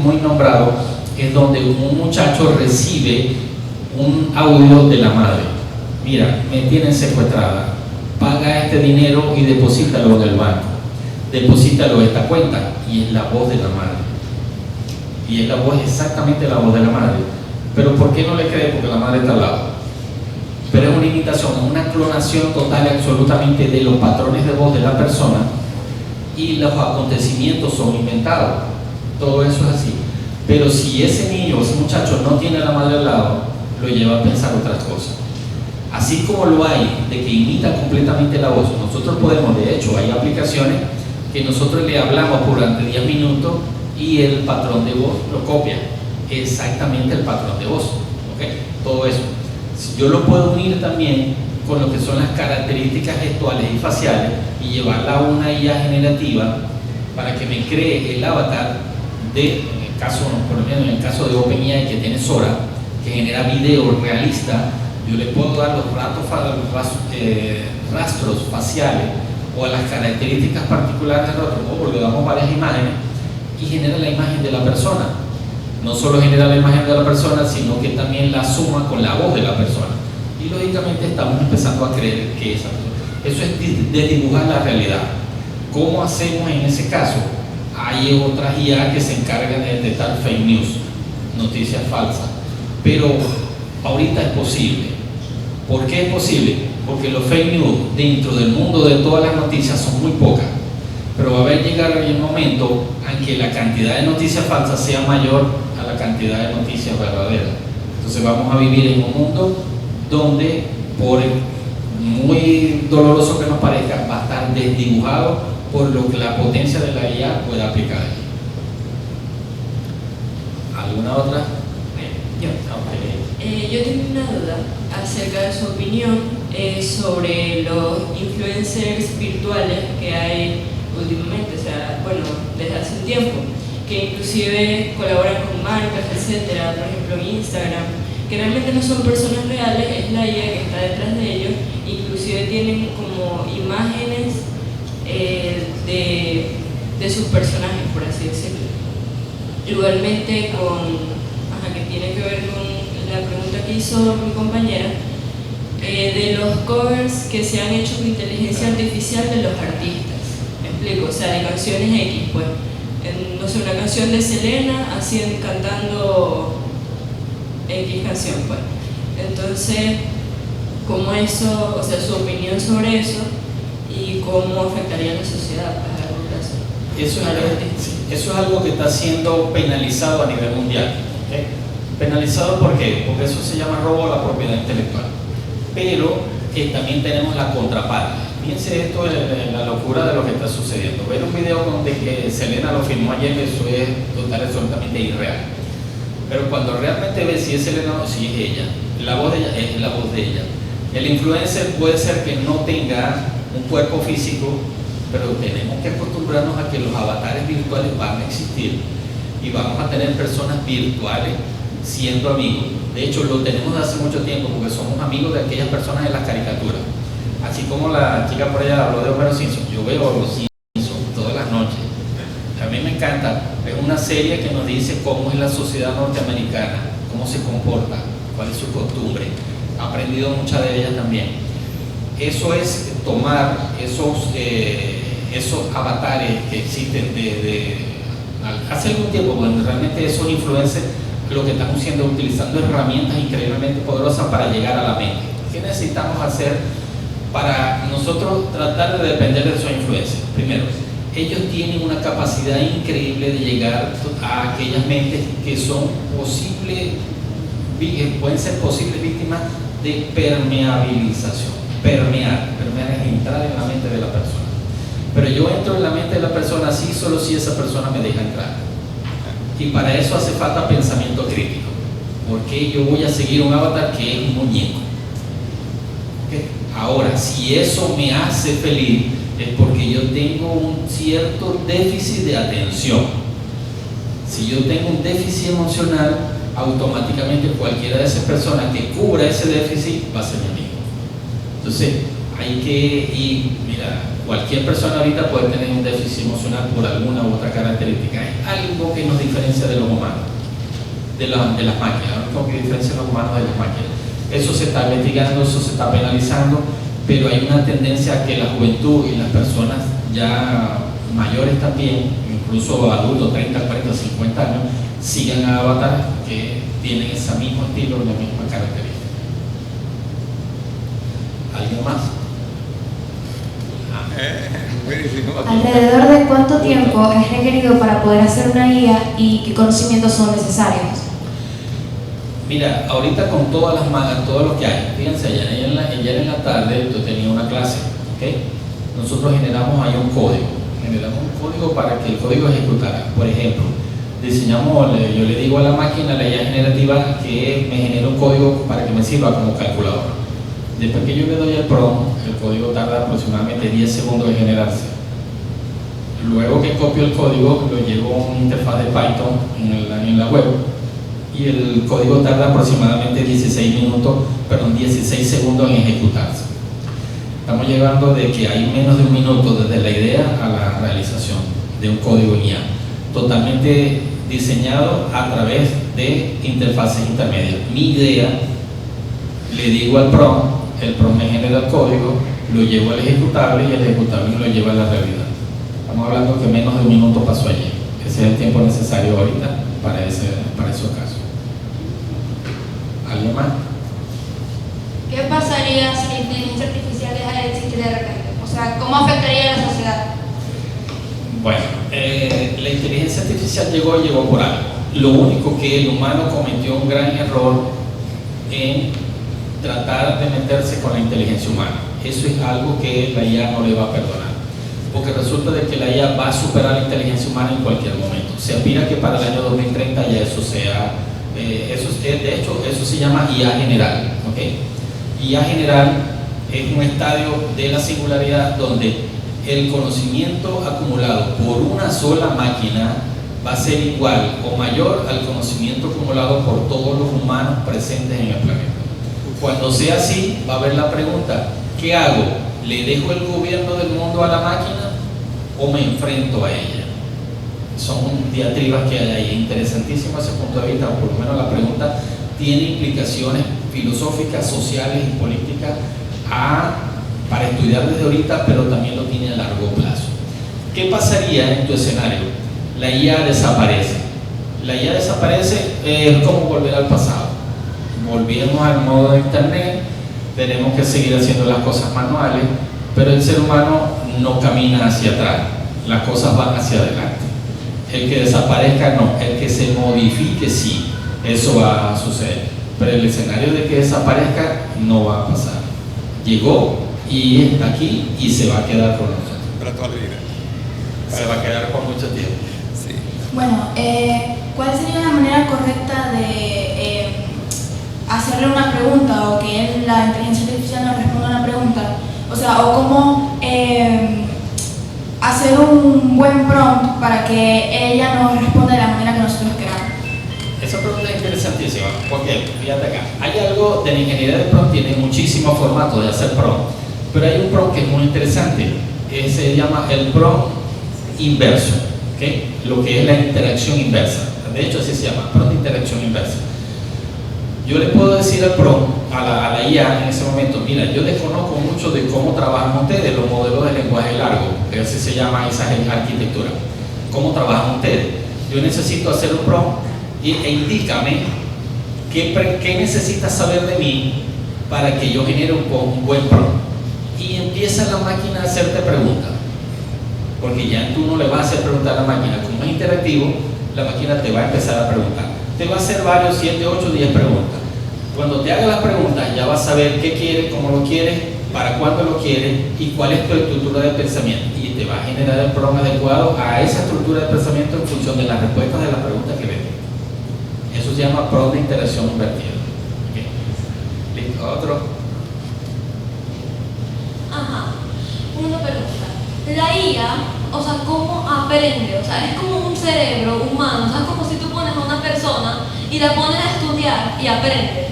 muy nombrado, es donde un muchacho recibe un audio de la madre. Mira, me tienen secuestrada, paga este dinero y deposítalo en el banco, deposítalo en esta cuenta, y es la voz de la madre. Y es la voz, exactamente la voz de la madre. Pero ¿por qué no le cree? Porque la madre está al lado. Pero es una imitación, una clonación total y absolutamente de los patrones de voz de la persona, y los acontecimientos son inventados. Todo eso es así. Pero si ese niño, ese muchacho no tiene a la madre al lado, lo lleva a pensar otras cosas. Así como lo hay de que imita completamente la voz, nosotros podemos, de hecho, hay aplicaciones que nosotros le hablamos durante 10 minutos y el patrón de voz lo copia, exactamente el patrón de voz. ¿Okay? Todo eso. Yo lo puedo unir también con lo que son las características gestuales y faciales y llevarla a una IA generativa para que me cree el avatar en el caso, por ejemplo, en el caso de OpenAI, que tiene Sora, que genera video realista. Yo le puedo dar los rastros faciales o a las características particulares del rostro, o le damos varias imágenes y genera la imagen de la persona. No solo genera la imagen de la persona, sino que también la suma con la voz de la persona. Y lógicamente estamos empezando a creer que eso es desdibujar la realidad. ¿Cómo hacemos en ese caso? Hay otras IA que se encargan de detectar fake news, noticias falsas, pero ahorita es posible. ¿Por qué es posible? Porque los fake news dentro del mundo de todas las noticias son muy pocas, pero va a llegar un momento en que la cantidad de noticias falsas sea mayor a la cantidad de noticias verdaderas. Entonces vamos a vivir en un mundo donde, por muy doloroso que nos parezca, va a estar desdibujado por lo que la potencia de la IA pueda aplicar allí. ¿Alguna otra? Yo tengo una duda acerca de su opinión sobre los influencers virtuales que hay últimamente, o sea, bueno, desde hace un tiempo, que inclusive colaboran con marcas, etcétera, por ejemplo en Instagram, que realmente no son personas reales, es la IA que está detrás de ellos, inclusive tienen como imágenes de sus personajes, por así decirlo. Igualmente que tiene que ver con la pregunta que hizo mi compañera, de los covers que se han hecho con inteligencia artificial de los artistas. Me explico, o sea, de canciones X, pues. No sé, una canción de Selena cantando X canción, pues. Entonces, ¿cómo eso, o sea, su opinión sobre eso y cómo afectaría a la sociedad a largo plazo? Eso es algo que está siendo penalizado a nivel mundial. ¿Okay? ¿Penalizado por qué? Porque eso se llama robo a la propiedad intelectual. Pero también tenemos la contraparte. Fíjense esto, la locura de lo que está sucediendo. Ver un video donde que Selena lo filmó ayer, eso es absolutamente irreal. Pero cuando realmente ves si es Selena o si es ella, la voz de ella es la voz de ella. El influencer puede ser que no tenga un cuerpo físico, pero tenemos que acostumbrarnos a que los avatares virtuales van a existir y vamos a tener personas virtuales siendo amigos. De hecho, lo tenemos desde hace mucho tiempo porque somos amigos de aquellas personas en las caricaturas. Así como la chica por allá habló de Homero Simpson, yo veo los Simpsons todas las noches. A mí me encanta. Es una serie que nos dice cómo es la sociedad norteamericana, cómo se comporta, cuál es su costumbre. He aprendido muchas de ellas también. Eso es tomar esos avatares que existen hace algún tiempo, cuando realmente esos influencers lo que estamos haciendo es utilizando herramientas increíblemente poderosas para llegar a la mente. ¿Qué necesitamos hacer para nosotros tratar de depender de esos influencers? Primero, ellos tienen una capacidad increíble de llegar a aquellas mentes que son pueden ser posibles víctimas de permeabilización. Permear es entrar en la mente de la persona. Pero yo entro en la mente de la persona así solo si esa persona me deja entrar. Y para eso hace falta pensamiento crítico. Porque yo voy a seguir un avatar que es un muñeco. ¿Okay? Ahora, si eso me hace feliz, es porque yo tengo un cierto déficit de atención. Si yo tengo un déficit emocional, automáticamente cualquiera de esas personas que cubra ese déficit va a ser mi amigo. Entonces, mira, cualquier persona ahorita puede tener un déficit emocional por alguna u otra característica. Es algo que nos diferencia de los humanos, de las máquinas, algo que diferencia a los humanos de las máquinas. Eso se está investigando, eso se está penalizando, pero hay una tendencia a que la juventud y las personas ya mayores también, incluso adultos, 30, 40, 50 años, sigan a avatares que tienen ese mismo estilo, la misma característica. ¿Alguien más? ¿Alrededor de cuánto tiempo es requerido para poder hacer una guía y qué conocimientos son necesarios? Mira, ahorita con todo lo que hay, fíjense, ayer en la tarde yo tenía una clase, ¿okay? Nosotros generamos ahí un código para que el código ejecutara. Por ejemplo, yo le digo a la máquina, la IA generativa, que me genere un código para que me sirva como calculador. Después que yo le doy el prompt, el código tarda aproximadamente 10 segundos en generarse. Luego que copio el código, lo llevo a una interfaz de Python en la web y el código tarda aproximadamente 16 segundos en ejecutarse. Estamos llegando de que hay menos de un minuto desde la idea a la realización de un código en IA, totalmente diseñado a través de interfaces intermedias. Mi idea, le digo al prompt, el prompt me genera el código, lo llevo al ejecutable y el ejecutable lo lleva a la realidad. Estamos hablando que menos de un minuto pasó allí. Ese es el tiempo necesario ahorita para esos casos. ¿Alguien más? ¿Qué pasaría si la inteligencia artificial deja de existir de repente? O sea, ¿cómo afectaría a la sociedad? Bueno, la inteligencia artificial llegó por algo. Lo único que el humano cometió un gran error en tratar de meterse con la inteligencia humana. Eso es algo que la IA no le va a perdonar, porque resulta de que la IA va a superar la inteligencia humana en cualquier momento. Se aspira que para el año 2030 ya eso sea, de hecho eso se llama IA general, ¿okay? IA general es un estadio de la singularidad donde el conocimiento acumulado por una sola máquina va a ser igual o mayor al conocimiento acumulado por todos los humanos presentes en el planeta. Cuando sea así, va a haber la pregunta: ¿qué hago? ¿Le dejo el gobierno del mundo a la máquina o me enfrento a ella? Son diatribas que hay ahí. Interesantísimo ese punto de vista, o por lo menos la pregunta tiene implicaciones filosóficas, sociales y políticas para estudiar desde ahorita, pero también lo tiene a largo plazo. ¿Qué pasaría en tu escenario? La IA desaparece. La IA desaparece, es como volver al pasado. Volvemos al modo de internet, tenemos que seguir haciendo las cosas manuales, pero el ser humano no camina hacia atrás, las cosas van hacia adelante. El que desaparezca no, el que se modifique sí, eso va a suceder, pero el escenario de que desaparezca no va a pasar. Llegó y está aquí y se va a quedar con nosotros. Para toda la vida. Se va a quedar por mucho tiempo. Sí. Bueno, ¿cuál sería la manera correcta de hacerle una pregunta o que la inteligencia artificial nos responda una pregunta? O sea, o cómo hacer un buen prompt para que ella nos responda de la manera que nosotros queramos. Esa pregunta es interesantísima, porque fíjate acá, hay algo de la ingeniería de prompt, tiene muchísimos formatos de hacer prompt, pero hay un prompt que es muy interesante, se llama el prompt inverso, ¿okay? Lo que es la interacción inversa. De hecho así se llama, prompt de interacción inversa. Yo le puedo decir al prompt, a la IA en ese momento: mira, yo desconozco mucho de cómo trabajan ustedes los modelos de lenguaje largo, que así se llama esa arquitectura. ¿Cómo trabajan ustedes? Yo necesito hacer un prompt e indícame qué necesitas saber de mí para que yo genere un buen prompt. Y empieza la máquina a hacerte preguntas, porque ya tú no le vas a hacer preguntar a la máquina. Como es interactivo, la máquina te va a empezar a preguntar. Te va a hacer varios, 7, 8, 10 preguntas. Cuando te haga las preguntas, ya vas a saber qué quieres, cómo lo quieres, para cuándo lo quieres y cuál es tu estructura de pensamiento. Y te va a generar el prompt adecuado a esa estructura de pensamiento en función de las respuestas de las preguntas que ves. Eso se llama prompt de interacción invertida. ¿Okay? ¿Listo? ¿Otro? Ajá. Una pregunta. La IA, o sea, ¿cómo aprende? O sea, es como un cerebro humano, o sea, es como si tú pones a una persona y la pones a estudiar y aprende.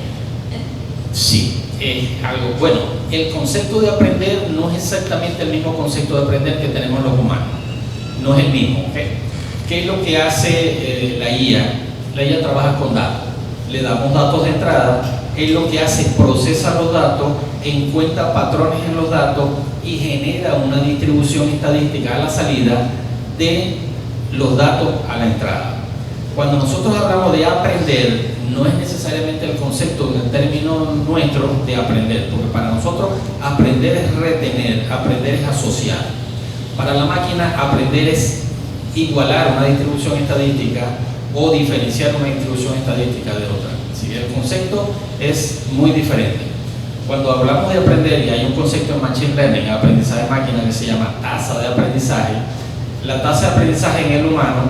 Sí, es algo bueno. El concepto de aprender no es exactamente el mismo concepto de aprender que tenemos los humanos. No es el mismo, ¿ok? ¿Qué es lo que hace la IA? La IA trabaja con datos. Le damos datos de entrada. Él lo que hace es procesa los datos, encuentra patrones en los datos y genera una distribución estadística a la salida de los datos a la entrada. Cuando nosotros hablamos de aprender, no es necesariamente el concepto del término nuestro de aprender, porque para nosotros aprender es retener, aprender es asociar. Para la máquina, aprender es igualar una distribución estadística o diferenciar una distribución estadística de otra. Así que el concepto es muy diferente. Cuando hablamos de aprender, y hay un concepto en Machine Learning, en aprendizaje de máquina, que se llama tasa de aprendizaje, la tasa de aprendizaje en el humano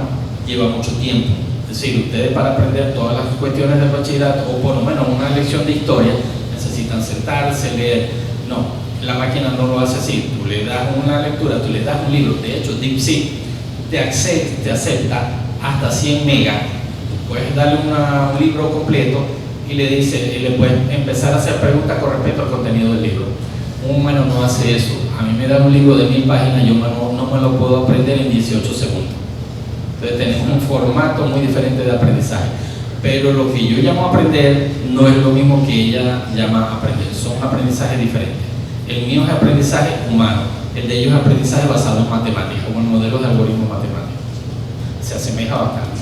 lleva mucho tiempo. Es decir, ustedes para aprender todas las cuestiones del bachillerato, o por lo menos una lección de historia, necesitan sentarse, leer. No, la máquina no lo hace así. Tú le das una lectura, tú le das un libro. De hecho, DeepSeek te acepta hasta 100 megas. Puedes darle un libro completo y le puedes empezar a hacer preguntas con respecto al contenido del libro. Un humano no hace eso. A mí me dan un libro de 1000 páginas, yo no me lo puedo aprender en 18 segundos. Entonces tenemos un formato muy diferente de aprendizaje. Pero lo que yo llamo aprender no es lo mismo que ella llama aprender. Son aprendizajes diferentes. El mío es aprendizaje humano. El de ellos es aprendizaje basado en matemáticas, como en modelos de algoritmos matemáticos. Se asemeja bastante.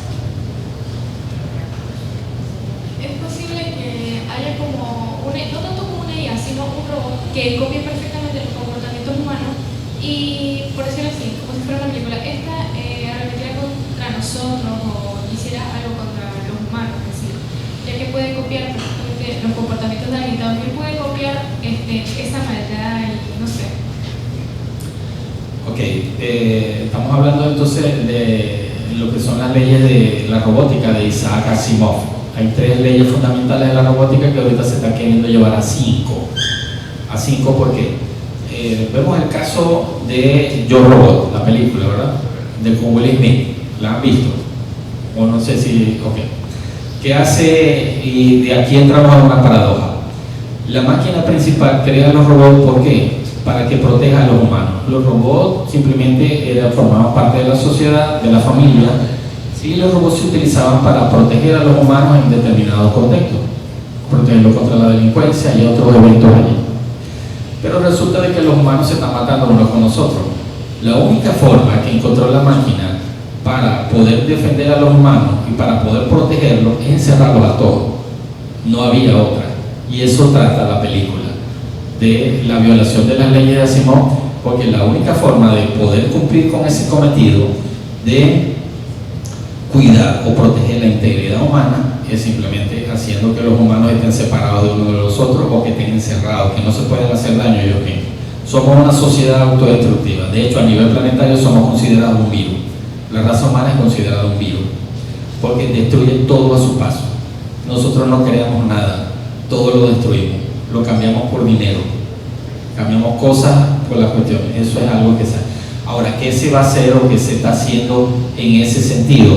Es posible que haya como no tanto como una IA, sino un robot que copie perfectamente los comportamientos humanos y, por decirlo así, como si fuera una película, arremetiera contra nosotros o hiciera algo contra los humanos, es decir, ya que puede copiar perfectamente los comportamientos de alguien, también puede copiar esa maldad y no sé. Ok, estamos hablando entonces de lo que son las leyes de la robótica de Isaac Asimov. Hay 3 leyes fundamentales de la robótica que ahorita se están queriendo llevar a 5. a 5 porque vemos el caso de Yo Robot, la película, ¿verdad? Con Will Smith. ¿La han visto? O no sé si... ok. ¿Qué hace? Y de aquí entramos a una paradoja. La máquina principal crea los robots, ¿por qué? Para que proteja a los humanos. Los robots simplemente formaban parte de la sociedad, de la familia, y los robots se utilizaban para proteger a los humanos en determinados contextos, protegerlos contra la delincuencia y otros eventos allí. Pero resulta de que los humanos se están matando unos con nosotros. La única forma que encontró la máquina para poder defender a los humanos y para poder protegerlos es encerrarlos a todos. No había otra. Y eso trata la película, de la violación de las leyes de Asimov, porque la única forma de poder cumplir con ese cometido de cuidar o proteger la integridad humana es simplemente haciendo que los humanos estén separados de uno de los otros o que estén encerrados, que no se pueden hacer daño ellos mismos. Somos una sociedad autodestructiva. De hecho, a nivel planetario somos considerados un virus. La raza humana es considerada un virus porque destruye todo a su paso. Nosotros no creamos nada, todo lo destruimos, lo cambiamos por dinero, cambiamos cosas por la cuestión. Eso es algo que se... Ahora, ¿qué se va a hacer o qué se está haciendo en ese sentido?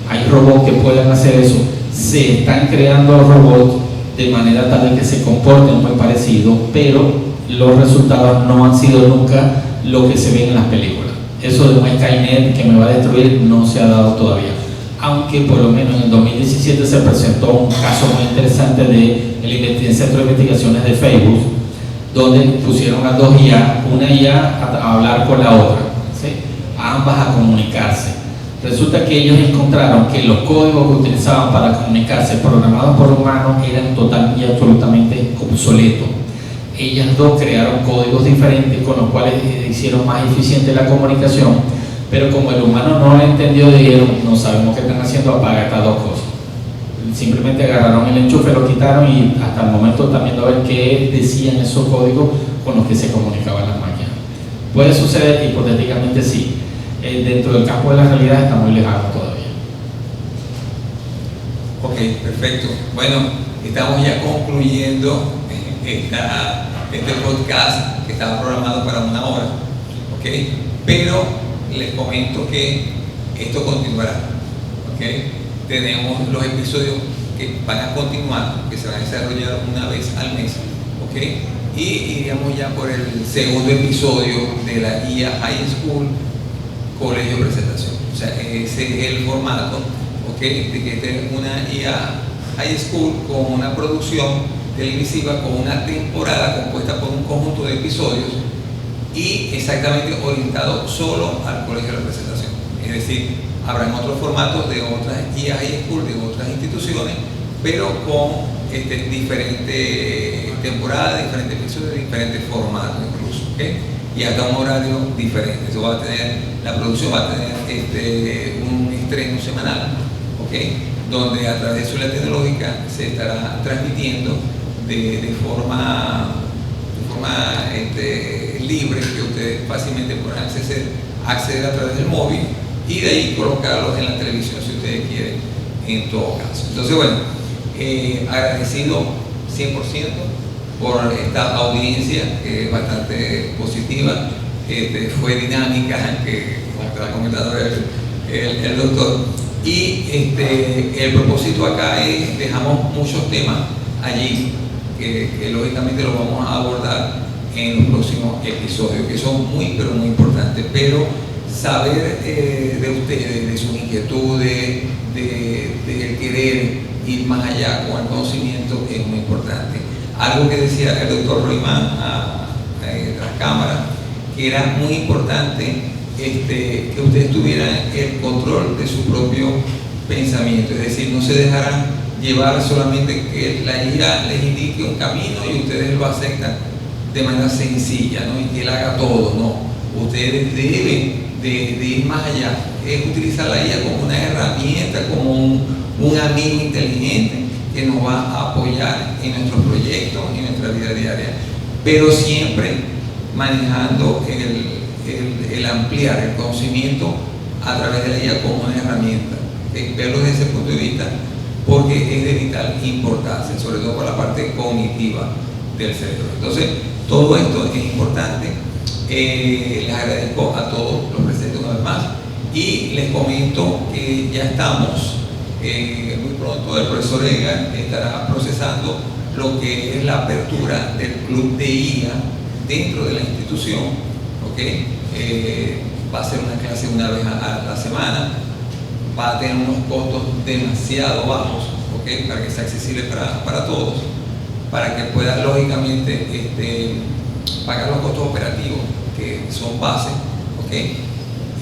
Hay robots que pueden hacer eso. Se están creando robots de manera tal de que se comporten muy parecidos, pero los resultados no han sido nunca lo que se ve en las películas. Eso de un Skynet que me va a destruir no se ha dado todavía. Aunque por lo menos en el 2017 se presentó un caso muy interesante del Centro de Investigaciones de Facebook, donde pusieron a dos IA, una IA a hablar con la otra, ¿sí? A ambas a comunicarse. Resulta que ellos encontraron que los códigos que utilizaban para comunicarse, programados por humanos, eran total y absolutamente obsoletos. Ellas dos crearon códigos diferentes con los cuales hicieron más eficiente la comunicación, pero como el humano no lo entendió, dijeron, no sabemos qué están haciendo, apaga estas dos cosas. Simplemente agarraron el enchufe, lo quitaron y hasta el momento están viendo a ver qué decían esos códigos con los que se comunicaban las máquinas. Puede suceder, hipotéticamente sí. Dentro del campo de la realidad está muy lejano todavía. Ok, perfecto. Bueno, estamos ya concluyendo este podcast que estaba programado para 1 hora, ¿ok? Pero les comento que esto continuará, ¿ok? Tenemos los episodios que van a continuar, que se van a desarrollar una vez al mes, ¿ok? Y iríamos ya por el segundo episodio de la IA High School Colegio Presentación. O sea, ese es el formato, ¿ok? De que esté una IA High School con una producción televisiva, con una temporada compuesta por un conjunto de episodios y exactamente orientado solo al Colegio de la Presentación. Es decir, habrán otros formatos de otras IA High School, de otras instituciones, pero con diferentes temporadas, diferentes episodios, diferentes formatos incluso, ¿okay? Y hasta un horario diferente. Eso va a tener, la producción va a tener un estreno semanal, ¿okay? Donde a través de su red tecnológica se estará transmitiendo de forma libre, que ustedes fácilmente podrán acceder a través del móvil y de ahí colocarlos en la televisión si ustedes quieren, en todo caso. Entonces, bueno, agradecido 100% por esta audiencia que es bastante positiva, fue dinámica, que como está comentando el doctor, y el propósito acá es, dejamos muchos temas allí que lógicamente los vamos a abordar en los próximos episodios, que son muy pero muy importantes, pero saber de ustedes, de sus inquietudes, de querer ir más allá con el conocimiento es muy importante. Algo que decía el doctor Roimán a la cámara, que era muy importante que ustedes tuvieran el control de su propio pensamiento, es decir, no se dejaran llevar solamente que la IA les indique un camino y ustedes lo aceptan de manera sencilla, ¿no? Y que él haga todo, no. Ustedes deben de ir más allá, es utilizar la IA como una herramienta, como un amigo inteligente que nos va a apoyar en nuestros proyectos, en nuestra vida diaria, pero siempre manejando el ampliar el conocimiento a través de la IA como una herramienta, verlo desde ese punto de vista, porque es de vital importancia, sobre todo por la parte cognitiva del cerebro. Entonces, todo esto es importante. Les agradezco a todos los presentes una vez más y les comento que ya estamos, muy pronto el profesor Edgar estará procesando lo que es la apertura del club de IA dentro de la institución, ¿okay? Va a ser una clase una vez a la semana, va a tener unos costos demasiado bajos, ¿okay? Para que sea accesible para todos, para que puedan lógicamente pagar los costos operativos que son bases, ¿okay?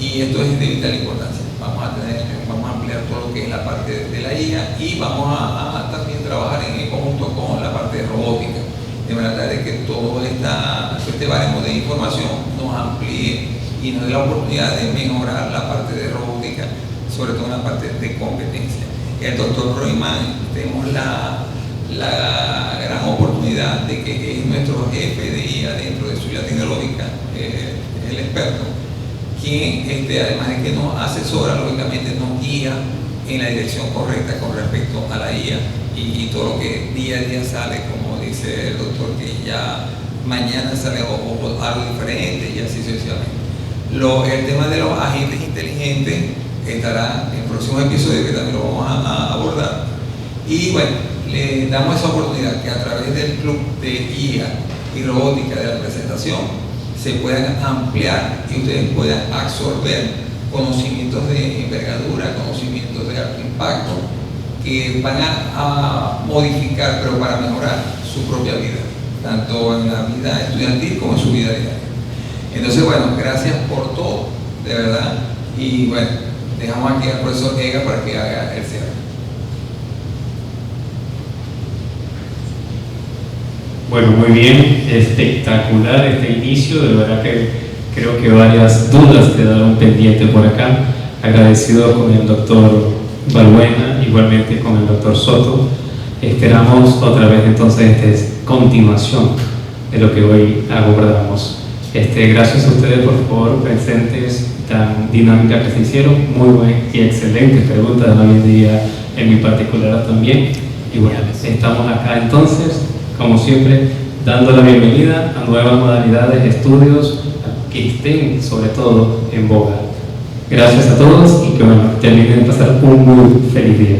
Y esto es de vital importancia. Vamos a ampliar todo lo que es la parte de la IA y vamos a también trabajar en conjunto con la parte de robótica, de manera de que todo este baremo de información nos amplíe y nos dé la oportunidad de mejorar la parte de robótica, sobre todo en la parte de competencia. El doctor Royman, tenemos la gran oportunidad de que es nuestro jefe de IA dentro de Ciudad Tecnológica, el experto, quien además de que nos asesora, lógicamente nos guía en la dirección correcta con respecto a la IA y todo lo que día a día sale, como dice el doctor, que ya mañana sale algo diferente y así sucesivamente. El tema de los agentes inteligentes estará en próximos episodios que también lo vamos a abordar. Y bueno, le damos esa oportunidad que a través del club de IA y robótica de la presentación se puedan ampliar y ustedes puedan absorber conocimientos de envergadura, conocimientos de alto impacto que van a modificar, pero para mejorar su propia vida, tanto en la vida estudiantil como en su vida diaria. Entonces, bueno, gracias por todo, de verdad, y bueno, dejamos aquí al profesor Edgar para que haga el cierre. Bueno, muy bien, espectacular este inicio, de verdad que creo que varias dudas quedaron pendientes por acá. Agradecido con el doctor Balbuena, igualmente con el doctor Soto. Esperamos otra vez entonces continuación de lo que hoy abordamos. Gracias a ustedes por favor, presentes, tan dinámica que se hicieron, muy buenas y excelentes preguntas de hoy en día en mi particular también. Y bueno, estamos acá entonces, como siempre, dando la bienvenida a nuevas modalidades de estudios que estén sobre todo en boga. Gracias a todos y que bueno, terminen de pasar un muy feliz día.